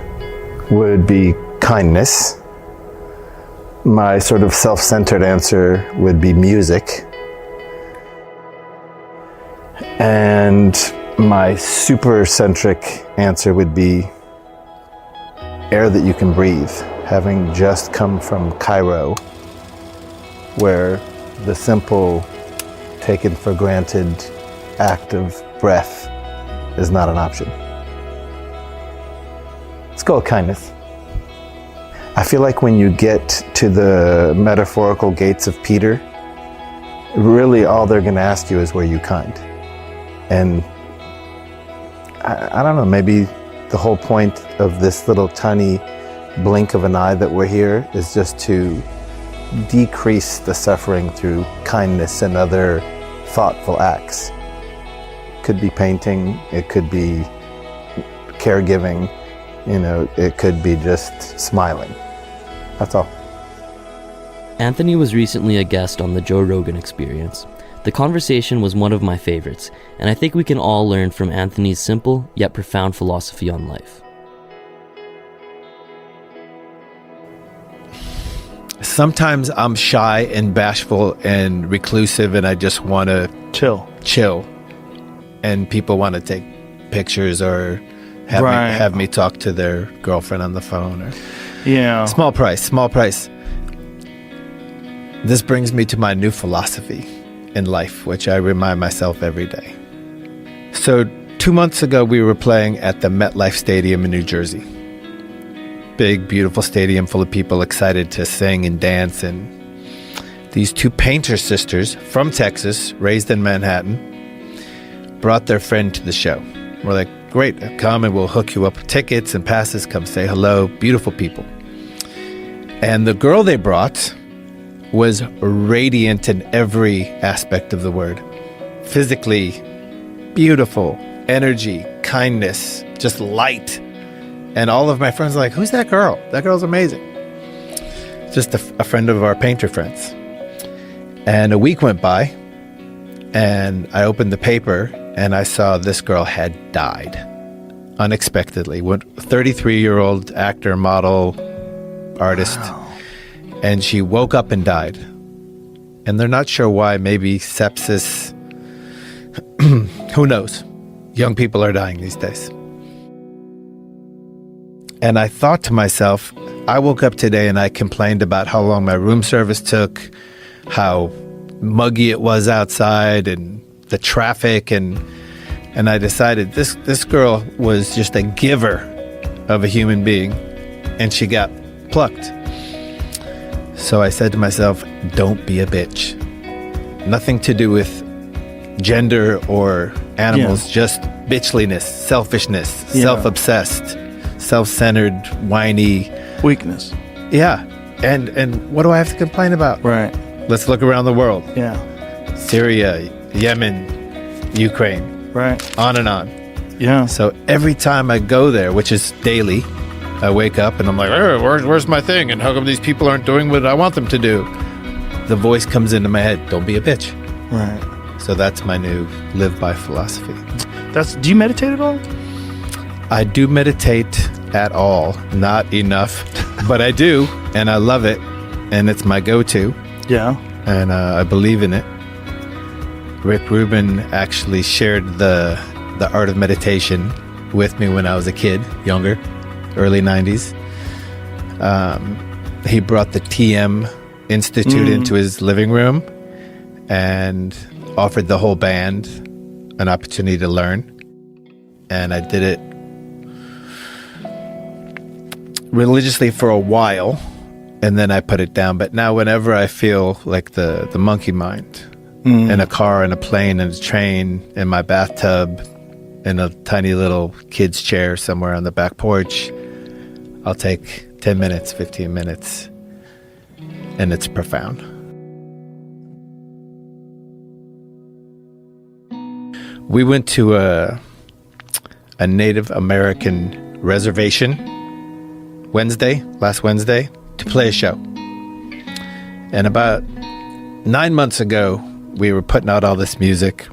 would be kindness. My sort of self-centered answer would be music. And my super-centric answer would be air that you can breathe. Having just come from Cairo, where the simple, taken for granted act of breath is not an option. Let's go with kindness. I feel like when you get to the metaphorical gates of Peter, really all they're going to ask you is, were you kind? And I don't know, maybe the whole point of this little tiny blink of an eye that we're here is just to decrease the suffering through kindness and other thoughtful acts. It could be painting, it could be caregiving, it could be just smiling. That's all. Anthony was recently a guest on the Joe Rogan Experience. The conversation was one of my favorites, and I think we can all learn from Anthony's simple yet profound philosophy on life. Sometimes I'm shy and bashful and reclusive and I just want to chill. And people want to take pictures or have me talk to their girlfriend on the phone. Or Small price. This brings me to my new philosophy in life, which I remind myself every day. So 2 months ago, we were playing at the MetLife Stadium in New Jersey. Big, beautiful stadium full of people excited to sing and dance. And these two painter sisters from Texas, raised in Manhattan, brought their friend to the show. We're like, great, come and we'll hook you up with tickets and passes. Come say hello. Beautiful people. And the girl they brought was radiant in every aspect of the word. Physically beautiful, energy, kindness, just light. And all of my friends are like, who's that girl? That girl's amazing. Just a friend of our painter friends. And a week went by, and I opened the paper, and I saw this girl had died unexpectedly. 33-year-old actor, model, artist. Wow. And she woke up and died. And they're not sure why. Maybe sepsis. Who knows? Young people are dying these days. And I thought to myself, I woke up today and I complained about how long my room service took, how muggy it was outside, and the traffic, and I decided this girl was just a giver of a human being, and she got plucked. So I said to myself, don't be a bitch. Nothing to do with gender or animals, just bitchliness, selfishness, self-obsessed, self-centered, whiny weakness. Yeah. And what do I have to complain about? Right. Let's look around the world. Yeah. Syria, Yemen, Ukraine. Right. On and on. Yeah. So every time I go there, which is daily, I wake up and I'm like, where's my thing? And how come these people aren't doing what I want them to do? The voice comes into my head, don't be a bitch. Right. So that's my new live by philosophy. Do you meditate at all? I do meditate at all. Not enough, but I do, and I love it, and it's my go-to. Yeah. And I believe in it. Rick Rubin actually shared the art of meditation with me when I was a kid, younger. early 90s. He brought the TM Institute into his living room and offered the whole band an opportunity to learn. And I did it religiously for a while, and then I put it down. But now whenever I feel like the monkey mind, in a car, in a plane, in a train, in my bathtub, in a tiny little kid's chair somewhere on the back porch, I'll take 10 minutes, 15 minutes, and it's profound. We went to a Native American reservation last Wednesday, to play a show. And about 9 months ago, we were putting out all this music,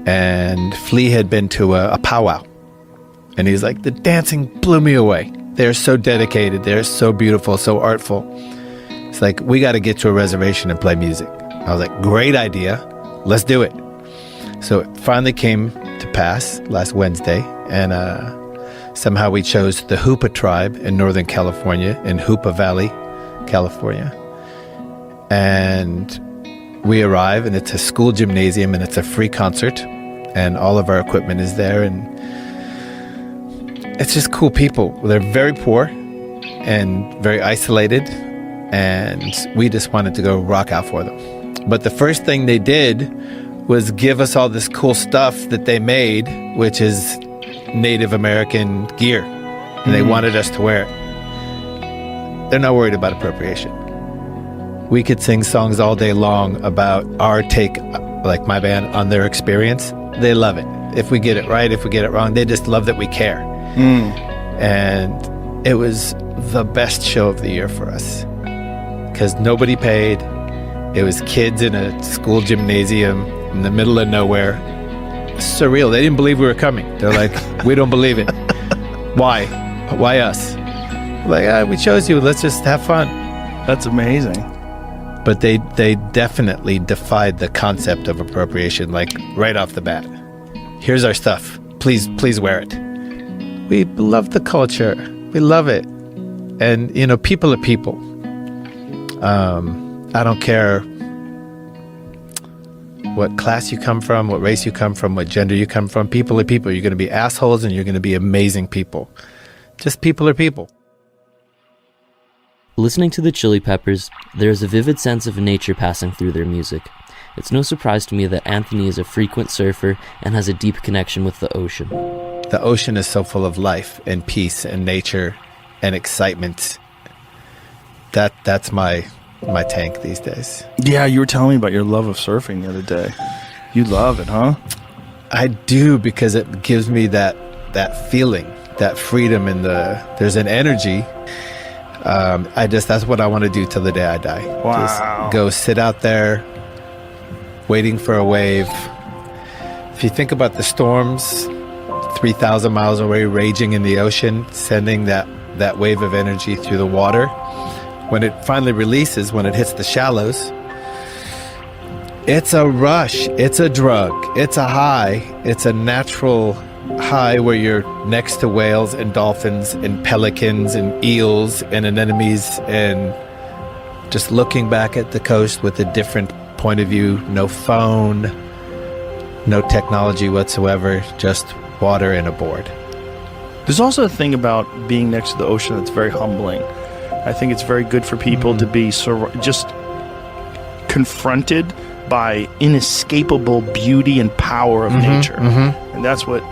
and Flea had been to a powwow. And he's like, the dancing blew me away. They're so dedicated. They're so beautiful, so artful. It's like, we got to get to a reservation and play music. I was like, great idea. Let's do it. So it finally came to pass last Wednesday, and somehow we chose the Hoopa tribe in Northern California, in Hoopa Valley, California. And we arrive, and it's a school gymnasium, and it's a free concert, and all of our equipment is there, and it's just cool people. They're very poor and very isolated, and we just wanted to go rock out for them. But the first thing they did was give us all this cool stuff that they made, which is Native American gear, and they wanted us to wear it. They're not worried about appropriation. We could sing songs all day long about our take, like my band, on their experience. They love it. If we get it right, if we get it wrong, they just love that we care. And it was the best show of the year for us, because nobody paid. It was kids in a school gymnasium in the middle of nowhere. Surreal. They didn't believe we were coming. They're like, we don't believe it. Why? Why us? Like, we chose you. Let's just have fun. That's amazing. But they definitely defied the concept of appropriation, like right off the bat. Here's our stuff. Please wear it. We love the culture. We love it. And, people are people. I don't care what class you come from, what race you come from, what gender you come from. People are people. You're going to be assholes, and you're going to be amazing people. Just people are people. Listening to the Chili Peppers, there is a vivid sense of nature passing through their music. It's no surprise to me that Anthony is a frequent surfer and has a deep connection with the ocean. The ocean is so full of life and peace and nature and excitement. That's my tank these days. Yeah, you were telling me about your love of surfing the other day. You love it, huh? I do, because it gives me that feeling, that freedom, and there's an energy. That's what I want to do till the day I die. Wow. Just go sit out there waiting for a wave. If you think about the storms 3,000 miles away raging in the ocean, sending that wave of energy through the water, when it finally releases, when it hits the shallows, it's a rush, it's a drug, it's a high, it's a natural high where you're next to whales and dolphins and pelicans and eels and anemones, and just looking back at the coast with a different point of view. No phone, no technology whatsoever, just water and a board. There's also a thing about being next to the ocean that's very humbling. I think it's very good for people to be just confronted by inescapable beauty and power of nature. And that's what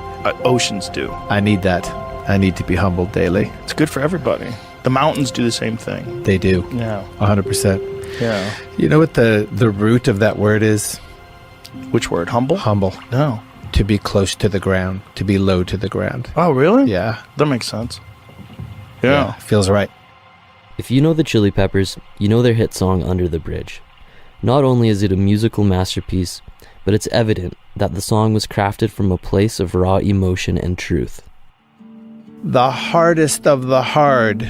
oceans do. I need that. I need to be humbled daily. It's good for everybody. The mountains do the same thing. They do. Yeah. 100%. Yeah. You know what the root of that word is? Which word? Humble? Humble. No. To be close to the ground. To be low to the ground. Oh, really? Yeah. That makes sense. Yeah. Feels right. If you know the Chili Peppers, you know their hit song Under the Bridge. Not only is it a musical masterpiece, but it's evident that the song was crafted from a place of raw emotion and truth. The hardest of the hard,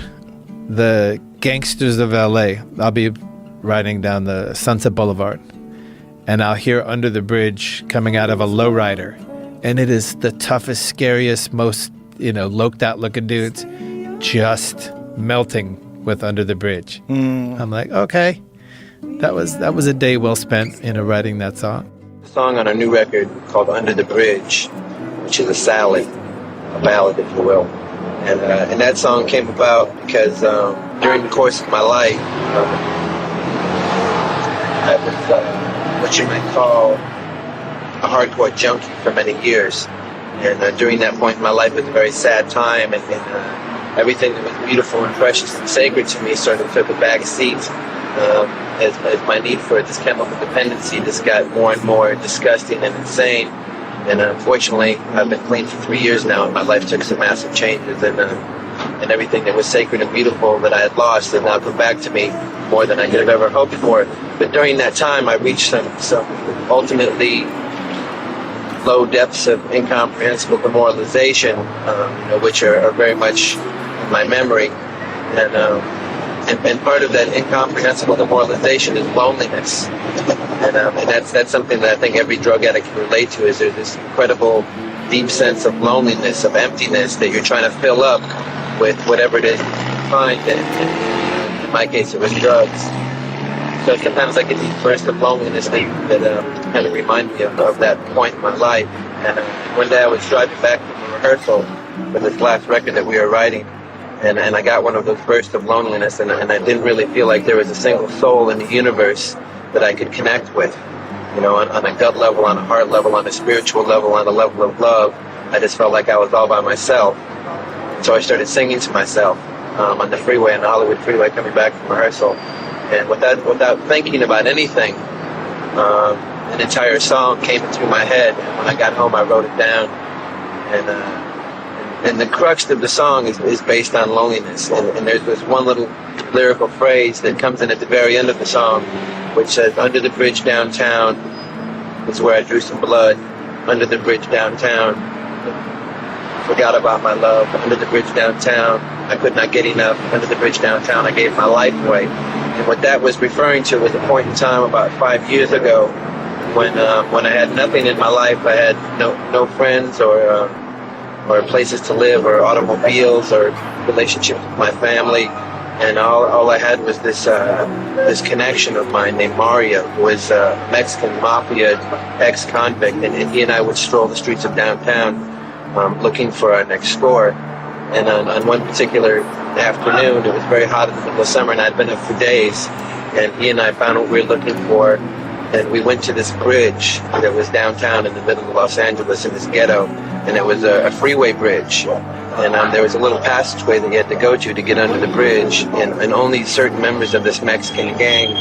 the gangsters of LA. I'll be riding down the Sunset Boulevard, and I'll hear Under the Bridge coming out of a lowrider, and it is the toughest, scariest, most loked out looking dudes, just melting with Under the Bridge. I'm like, okay, that was a day well spent, writing that song. A song on our new record called Under the Bridge, which is a salad, a ballad, if you will. And that song came about because during the course of my life, I was what you might call a hardcore junkie for many years. And during that point in my life, it was a very sad time, and everything that was beautiful and precious and sacred to me sort of took a back seat as my need for this chemical dependency just got more and more disgusting and insane. And unfortunately, I've been clean for 3 years now, and my life took some massive changes, and everything that was sacred and beautiful that I had lost has now come back to me more than I could have ever hoped for. But during that time, I reached some ultimately low depths of incomprehensible demoralization, which are very much in my memory. And part of that incomprehensible demoralization is loneliness. And that's something that I think every drug addict can relate to, is there's this incredible deep sense of loneliness, of emptiness that you're trying to fill up with whatever it is you find. And in my case, it was drugs. So sometimes I get these bursts of loneliness that kind of remind me of that point in my life. And one day I was driving back from a rehearsal for this last record that we were writing, and I got one of those bursts of loneliness, and I didn't really feel like there was a single soul in the universe that I could connect with. On a gut level, on a heart level, on a spiritual level, on a level of love. I just felt like I was all by myself. So I started singing to myself on the freeway, on the Hollywood freeway, coming back from rehearsal. And without thinking about anything, an entire song came into my head. And when I got home, I wrote it down. And the crux of the song is based on loneliness. And there's this one little lyrical phrase that comes in at the very end of the song, which says, "Under the bridge downtown is where I drew some blood. Under the bridge downtown, forgot about my love. Under the bridge downtown, I could not get enough. Under the bridge downtown, I gave my life away." And what that was referring to was a point in time about 5 years ago when I had nothing in my life. I had no friends or places to live or automobiles or relationships with my family. And all I had was this connection of mine named Mario, who was a Mexican mafia ex-convict, and he and I would stroll the streets of downtown looking for our next score. And on one particular afternoon, it was very hot in the middle of summer, and I'd been up for days, and he and I found what we were looking for, and we went to this bridge that was downtown in the middle of Los Angeles in this ghetto, and it was a freeway bridge. And there was a little passageway that you had to go to get under the bridge, and only certain members of this Mexican gang,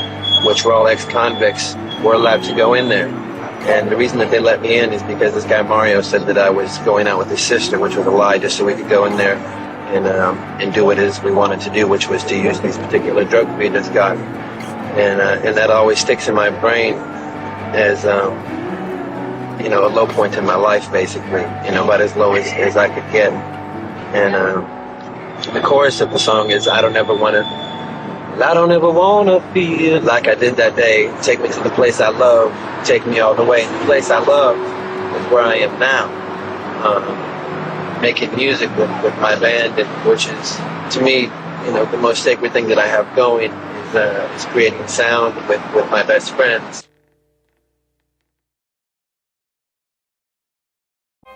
which were all ex-convicts, were allowed to go in there. And the reason that they let me in is because this guy Mario said that I was going out with his sister, which was a lie, just so we could go in there and do what it is we wanted to do, which was to use these particular drugs we had just got. And that always sticks in my brain as a low point in my life, basically, about as low as I could get. And the chorus of the song is, I don't ever want to feel like I did that day. Take me to the place I love. Take me all the way. The place I love is where I am now. Making music with my band, which is, to me, the most sacred thing that I have going is creating sound with my best friends.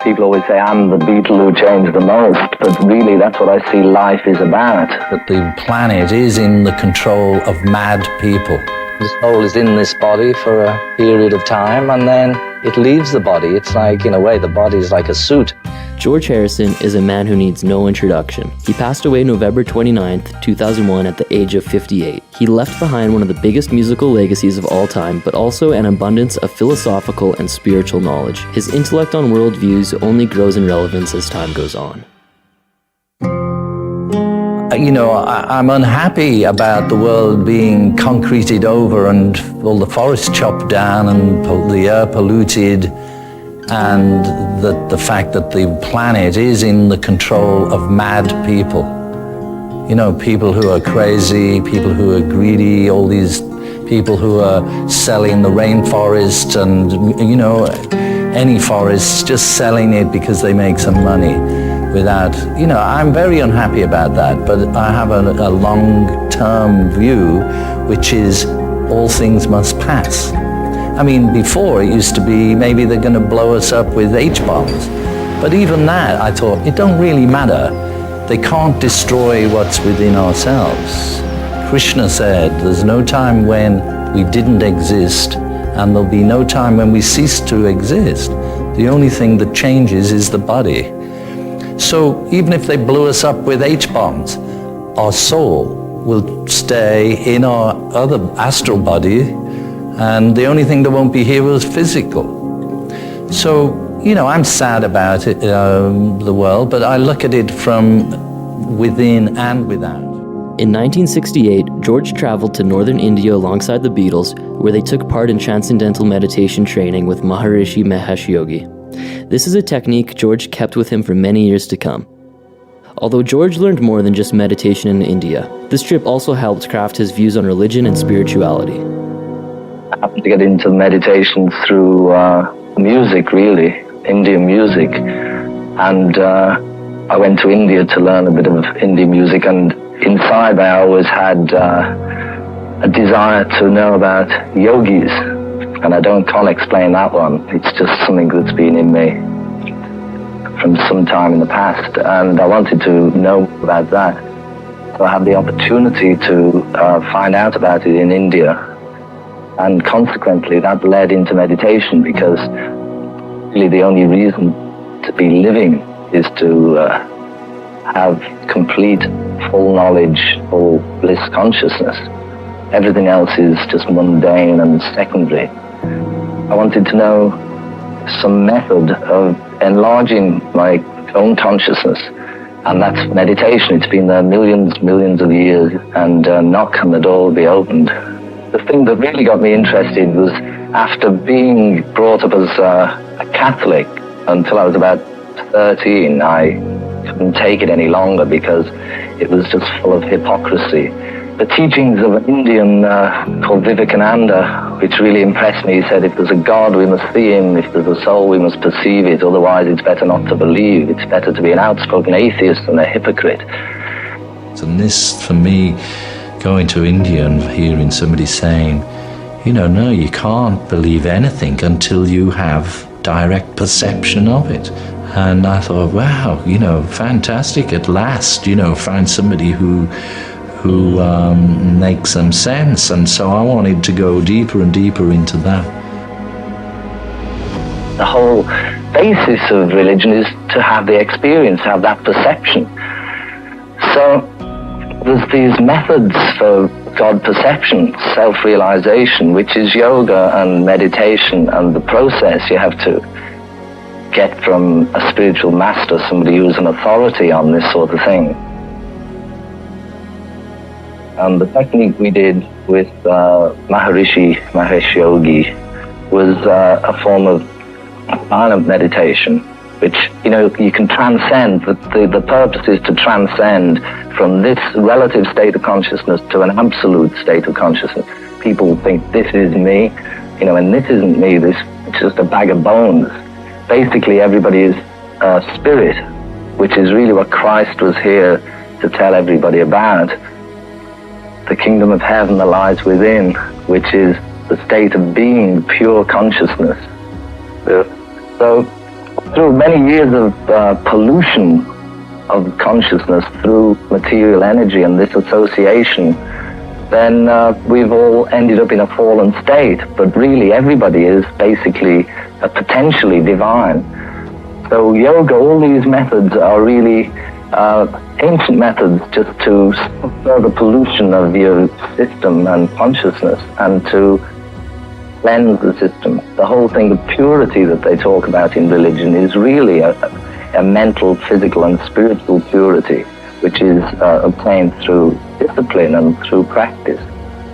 People always say I'm the Beatle who changed the most, but really that's what I see life is about. That the planet is in the control of mad people. The soul is in this body for a period of time, and then it leaves the body. It's like, in a way, the body is like a suit. George Harrison is a man who needs no introduction. He passed away November 29th, 2001 at the age of 58. He left behind one of the biggest musical legacies of all time, but also an abundance of philosophical and spiritual knowledge. His intellect on world views only grows in relevance as time goes on. I'm unhappy about the world being concreted over and all the forests chopped down and the air polluted, and the fact that the planet is in the control of mad people. People who are crazy, people who are greedy, all these people who are selling the rainforest and, any forests, just selling it because they make some money. without, I'm very unhappy about that, but I have a long-term view, which is all things must pass. I mean, before it used to be maybe they're going to blow us up with H-bombs. But even that, I thought, it don't really matter. They can't destroy what's within ourselves. Krishna said, there's no time when we didn't exist, and there'll be no time when we cease to exist. The only thing that changes is the body. So even if they blew us up with H-bombs, our soul will stay in our other astral body, and the only thing that won't be here is physical. So, I'm sad about it, the world, but I look at it from within and without. In 1968, George traveled to northern India alongside the Beatles, where they took part in transcendental meditation training with Maharishi Mahesh Yogi. This is a technique George kept with him for many years to come. Although George learned more than just meditation in India, this trip also helped craft his views on religion and spirituality. I happened to get into meditation through music, really, Indian music. And I went to India to learn a bit of Indian music, and inside I always had a desire to know about yogis. And I can't explain that one. It's just something that's been in me from some time in the past. And I wanted to know about that. So I had the opportunity to find out about it in India. And consequently, that led into meditation, because really the only reason to be living is to have complete, full knowledge, full bliss consciousness. Everything else is just mundane and secondary. I wanted to know some method of enlarging my own consciousness, and that's meditation. It's been there millions of years, and knock and the door will be opened. The thing that really got me interested was, after being brought up as a Catholic until I was about 13, I couldn't take it any longer because it was just full of hypocrisy. The teachings of an Indian called Vivekananda, which really impressed me, he said, if there's a God, we must see him. If there's a soul, we must perceive it. Otherwise, it's better not to believe. It's better to be an outspoken atheist than a hypocrite. And this, for me, going to India and hearing somebody saying, no, you can't believe anything until you have direct perception of it. And I thought, wow, fantastic, at last, find somebody who makes some sense. And so I wanted to go deeper and deeper into that. The whole basis of religion is to have the experience, have that perception. So there's these methods for God perception, self-realization, which is yoga and meditation, and the process you have to get from a spiritual master, somebody who's an authority on this sort of thing. And the technique we did with Maharishi Mahesh Yogi was a form of silent meditation, which, you can transcend. The purpose is to transcend from this relative state of consciousness to an absolute state of consciousness. People think this is me, and this isn't me, it's just a bag of bones. Basically, everybody is spirit, which is really what Christ was here to tell everybody about. The kingdom of heaven that lies within, which is the state of being, pure consciousness. So, through many years of pollution of consciousness through material energy and this association, then we've all ended up in a fallen state. But really, everybody is basically potentially divine. So yoga, all these methods are really ancient methods just to further pollution of your system and consciousness, and to cleanse the system. The whole thing of purity that they talk about in religion is really a mental, physical and spiritual purity, which is obtained through discipline and through practice.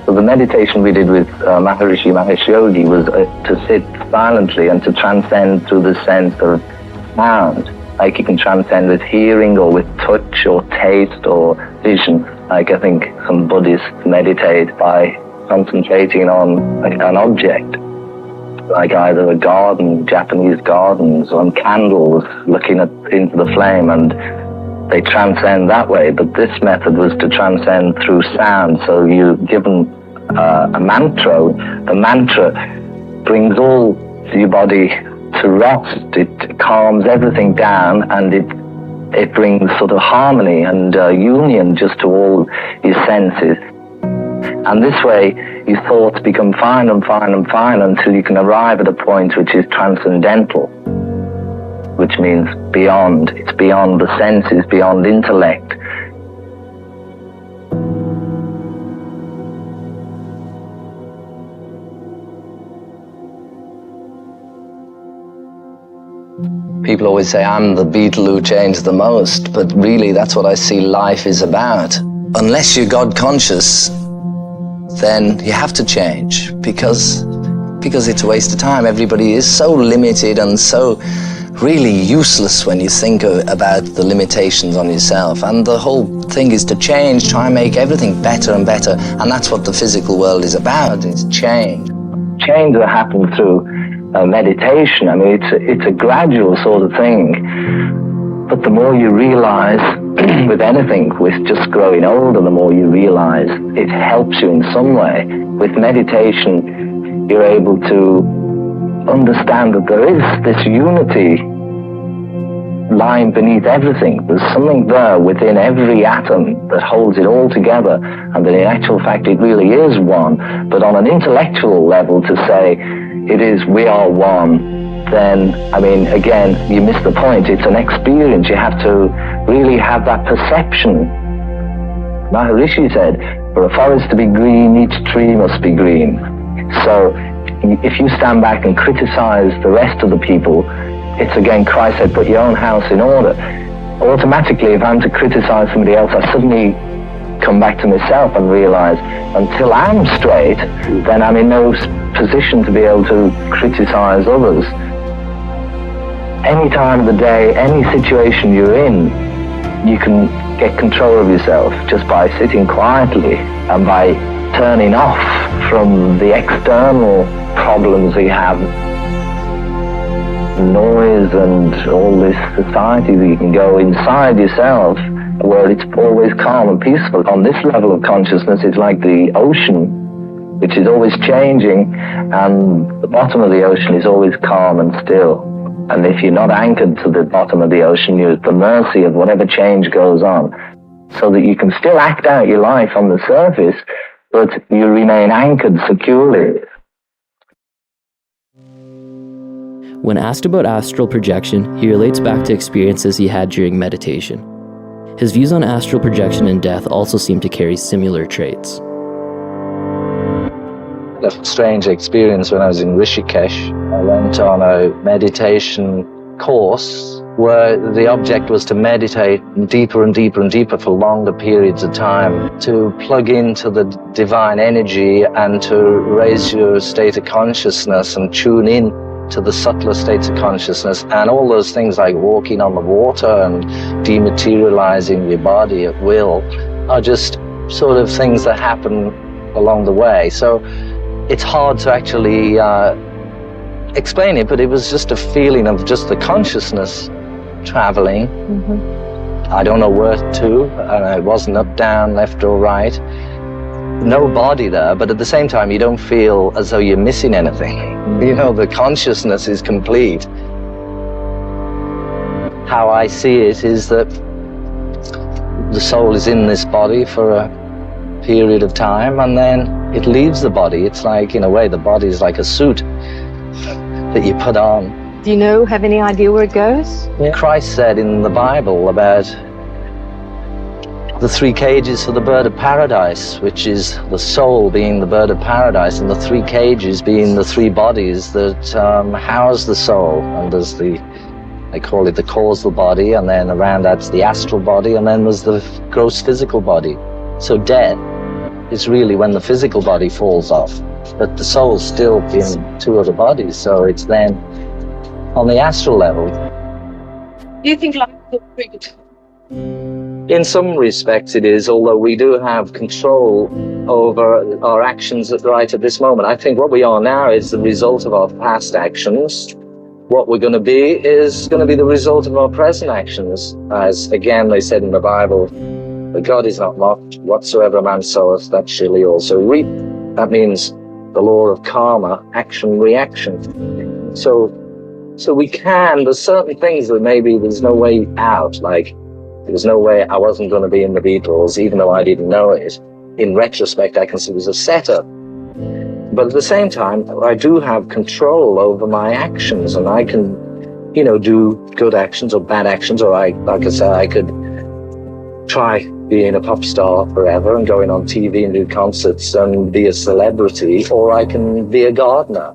So the meditation we did with Maharishi Mahesh Yogi was to sit silently and to transcend through the sense of sound. Like you can transcend with hearing or with touch or taste or vision. Like I think some Buddhists meditate by concentrating on an object, like either a garden, Japanese gardens, on candles, looking into the flame, and they transcend that way, but this method was to transcend through sound. So you're given a mantra. The mantra brings all your body to rest. It calms everything down, and it brings sort of harmony and union just to all your senses. And this way, your thoughts become fine and fine and fine until you can arrive at a point which is transcendental, which means beyond. It's beyond the senses, beyond intellect. People always say, I'm the beetle who changed the most, but really that's what I see life is about. Unless you're God conscious, then you have to change because it's a waste of time. Everybody is so limited and so really useless when you think about the limitations on yourself. And the whole thing is to change, try and make everything better and better. And that's what the physical world is about, is change. Change that happens through meditation. I mean, it's a gradual sort of thing. But the more you realize with anything, with just growing older, the more you realize it helps you in some way. With meditation, you're able to understand that there is this unity lying beneath everything. There's something there within every atom that holds it all together, and that in actual fact it really is one. But on an intellectual level, to say it is we are one, then, I mean, again, you miss the point. It's an experience. You have to really have that perception. Maharishi said, for a forest to be green, each tree must be green. So if you stand back and criticize the rest of the people, it's again, Christ said, put your own house in order. Automatically, if I'm to criticize somebody else, I suddenly come back to myself and realize until I'm straight, then I'm in no position to be able to criticize others. Any time of the day, any situation you're in, you can get control of yourself just by sitting quietly and by turning off from the external problems you have. Noise and all this society, that you can go inside yourself where it's always calm and peaceful. On this level of consciousness, it's like the ocean, which is always changing, and the bottom of the ocean is always calm and still. And if you're not anchored to the bottom of the ocean, you're at the mercy of whatever change goes on. So that you can still act out your life on the surface, but you remain anchored securely. When asked about astral projection, he relates back to experiences he had during meditation. His views on astral projection and death also seem to carry similar traits. A strange experience when I was in Rishikesh. I went on a meditation course where the object was to meditate deeper and deeper and deeper for longer periods of time, to plug into the divine energy and to raise your state of consciousness and tune in to the subtler states of consciousness, and all those things like walking on the water and dematerializing your body at will are just sort of things that happen along the way. So it's hard to actually explain it, but it was just a feeling of just the consciousness traveling. I don't know where to, and it wasn't up, down, left or right. No body there, but at the same time you don't feel as though you're missing anything. You know, the consciousness is complete. How I see it is that the soul is in this body for a period of time, and then it leaves the body. It's like, in a way, the body is like a suit that you put on. Do you have any idea where it goes? Christ said in the Bible about the 3 cages for the bird of paradise, which is the soul being the bird of paradise, and the 3 cages being the 3 bodies that house the soul. And there's they call it the causal body, and then around that's the astral body, and then there's the gross physical body. So death is really when the physical body falls off, but the soul's still in 2 other bodies, so it's then on the astral level. Do you think life is rigged? In some respects it is, although we do have control over our actions right at this moment. I think what we are now is the result of our past actions. what we're going to be is going to be the result of our present actions. As again they said in the Bible, that God is not mocked. Whatsoever a man soweth, that shall he also reap. That means the law of karma, action, reaction. So we can, there's certain things that maybe there's no way out, like there's no way I wasn't going to be in the Beatles, even though I didn't know it. In retrospect, I can see it was a setup. But at the same time, I do have control over my actions, and I can, do good actions or bad actions, or like I said, I could try being a pop star forever and going on TV and do concerts and be a celebrity, or I can be a gardener.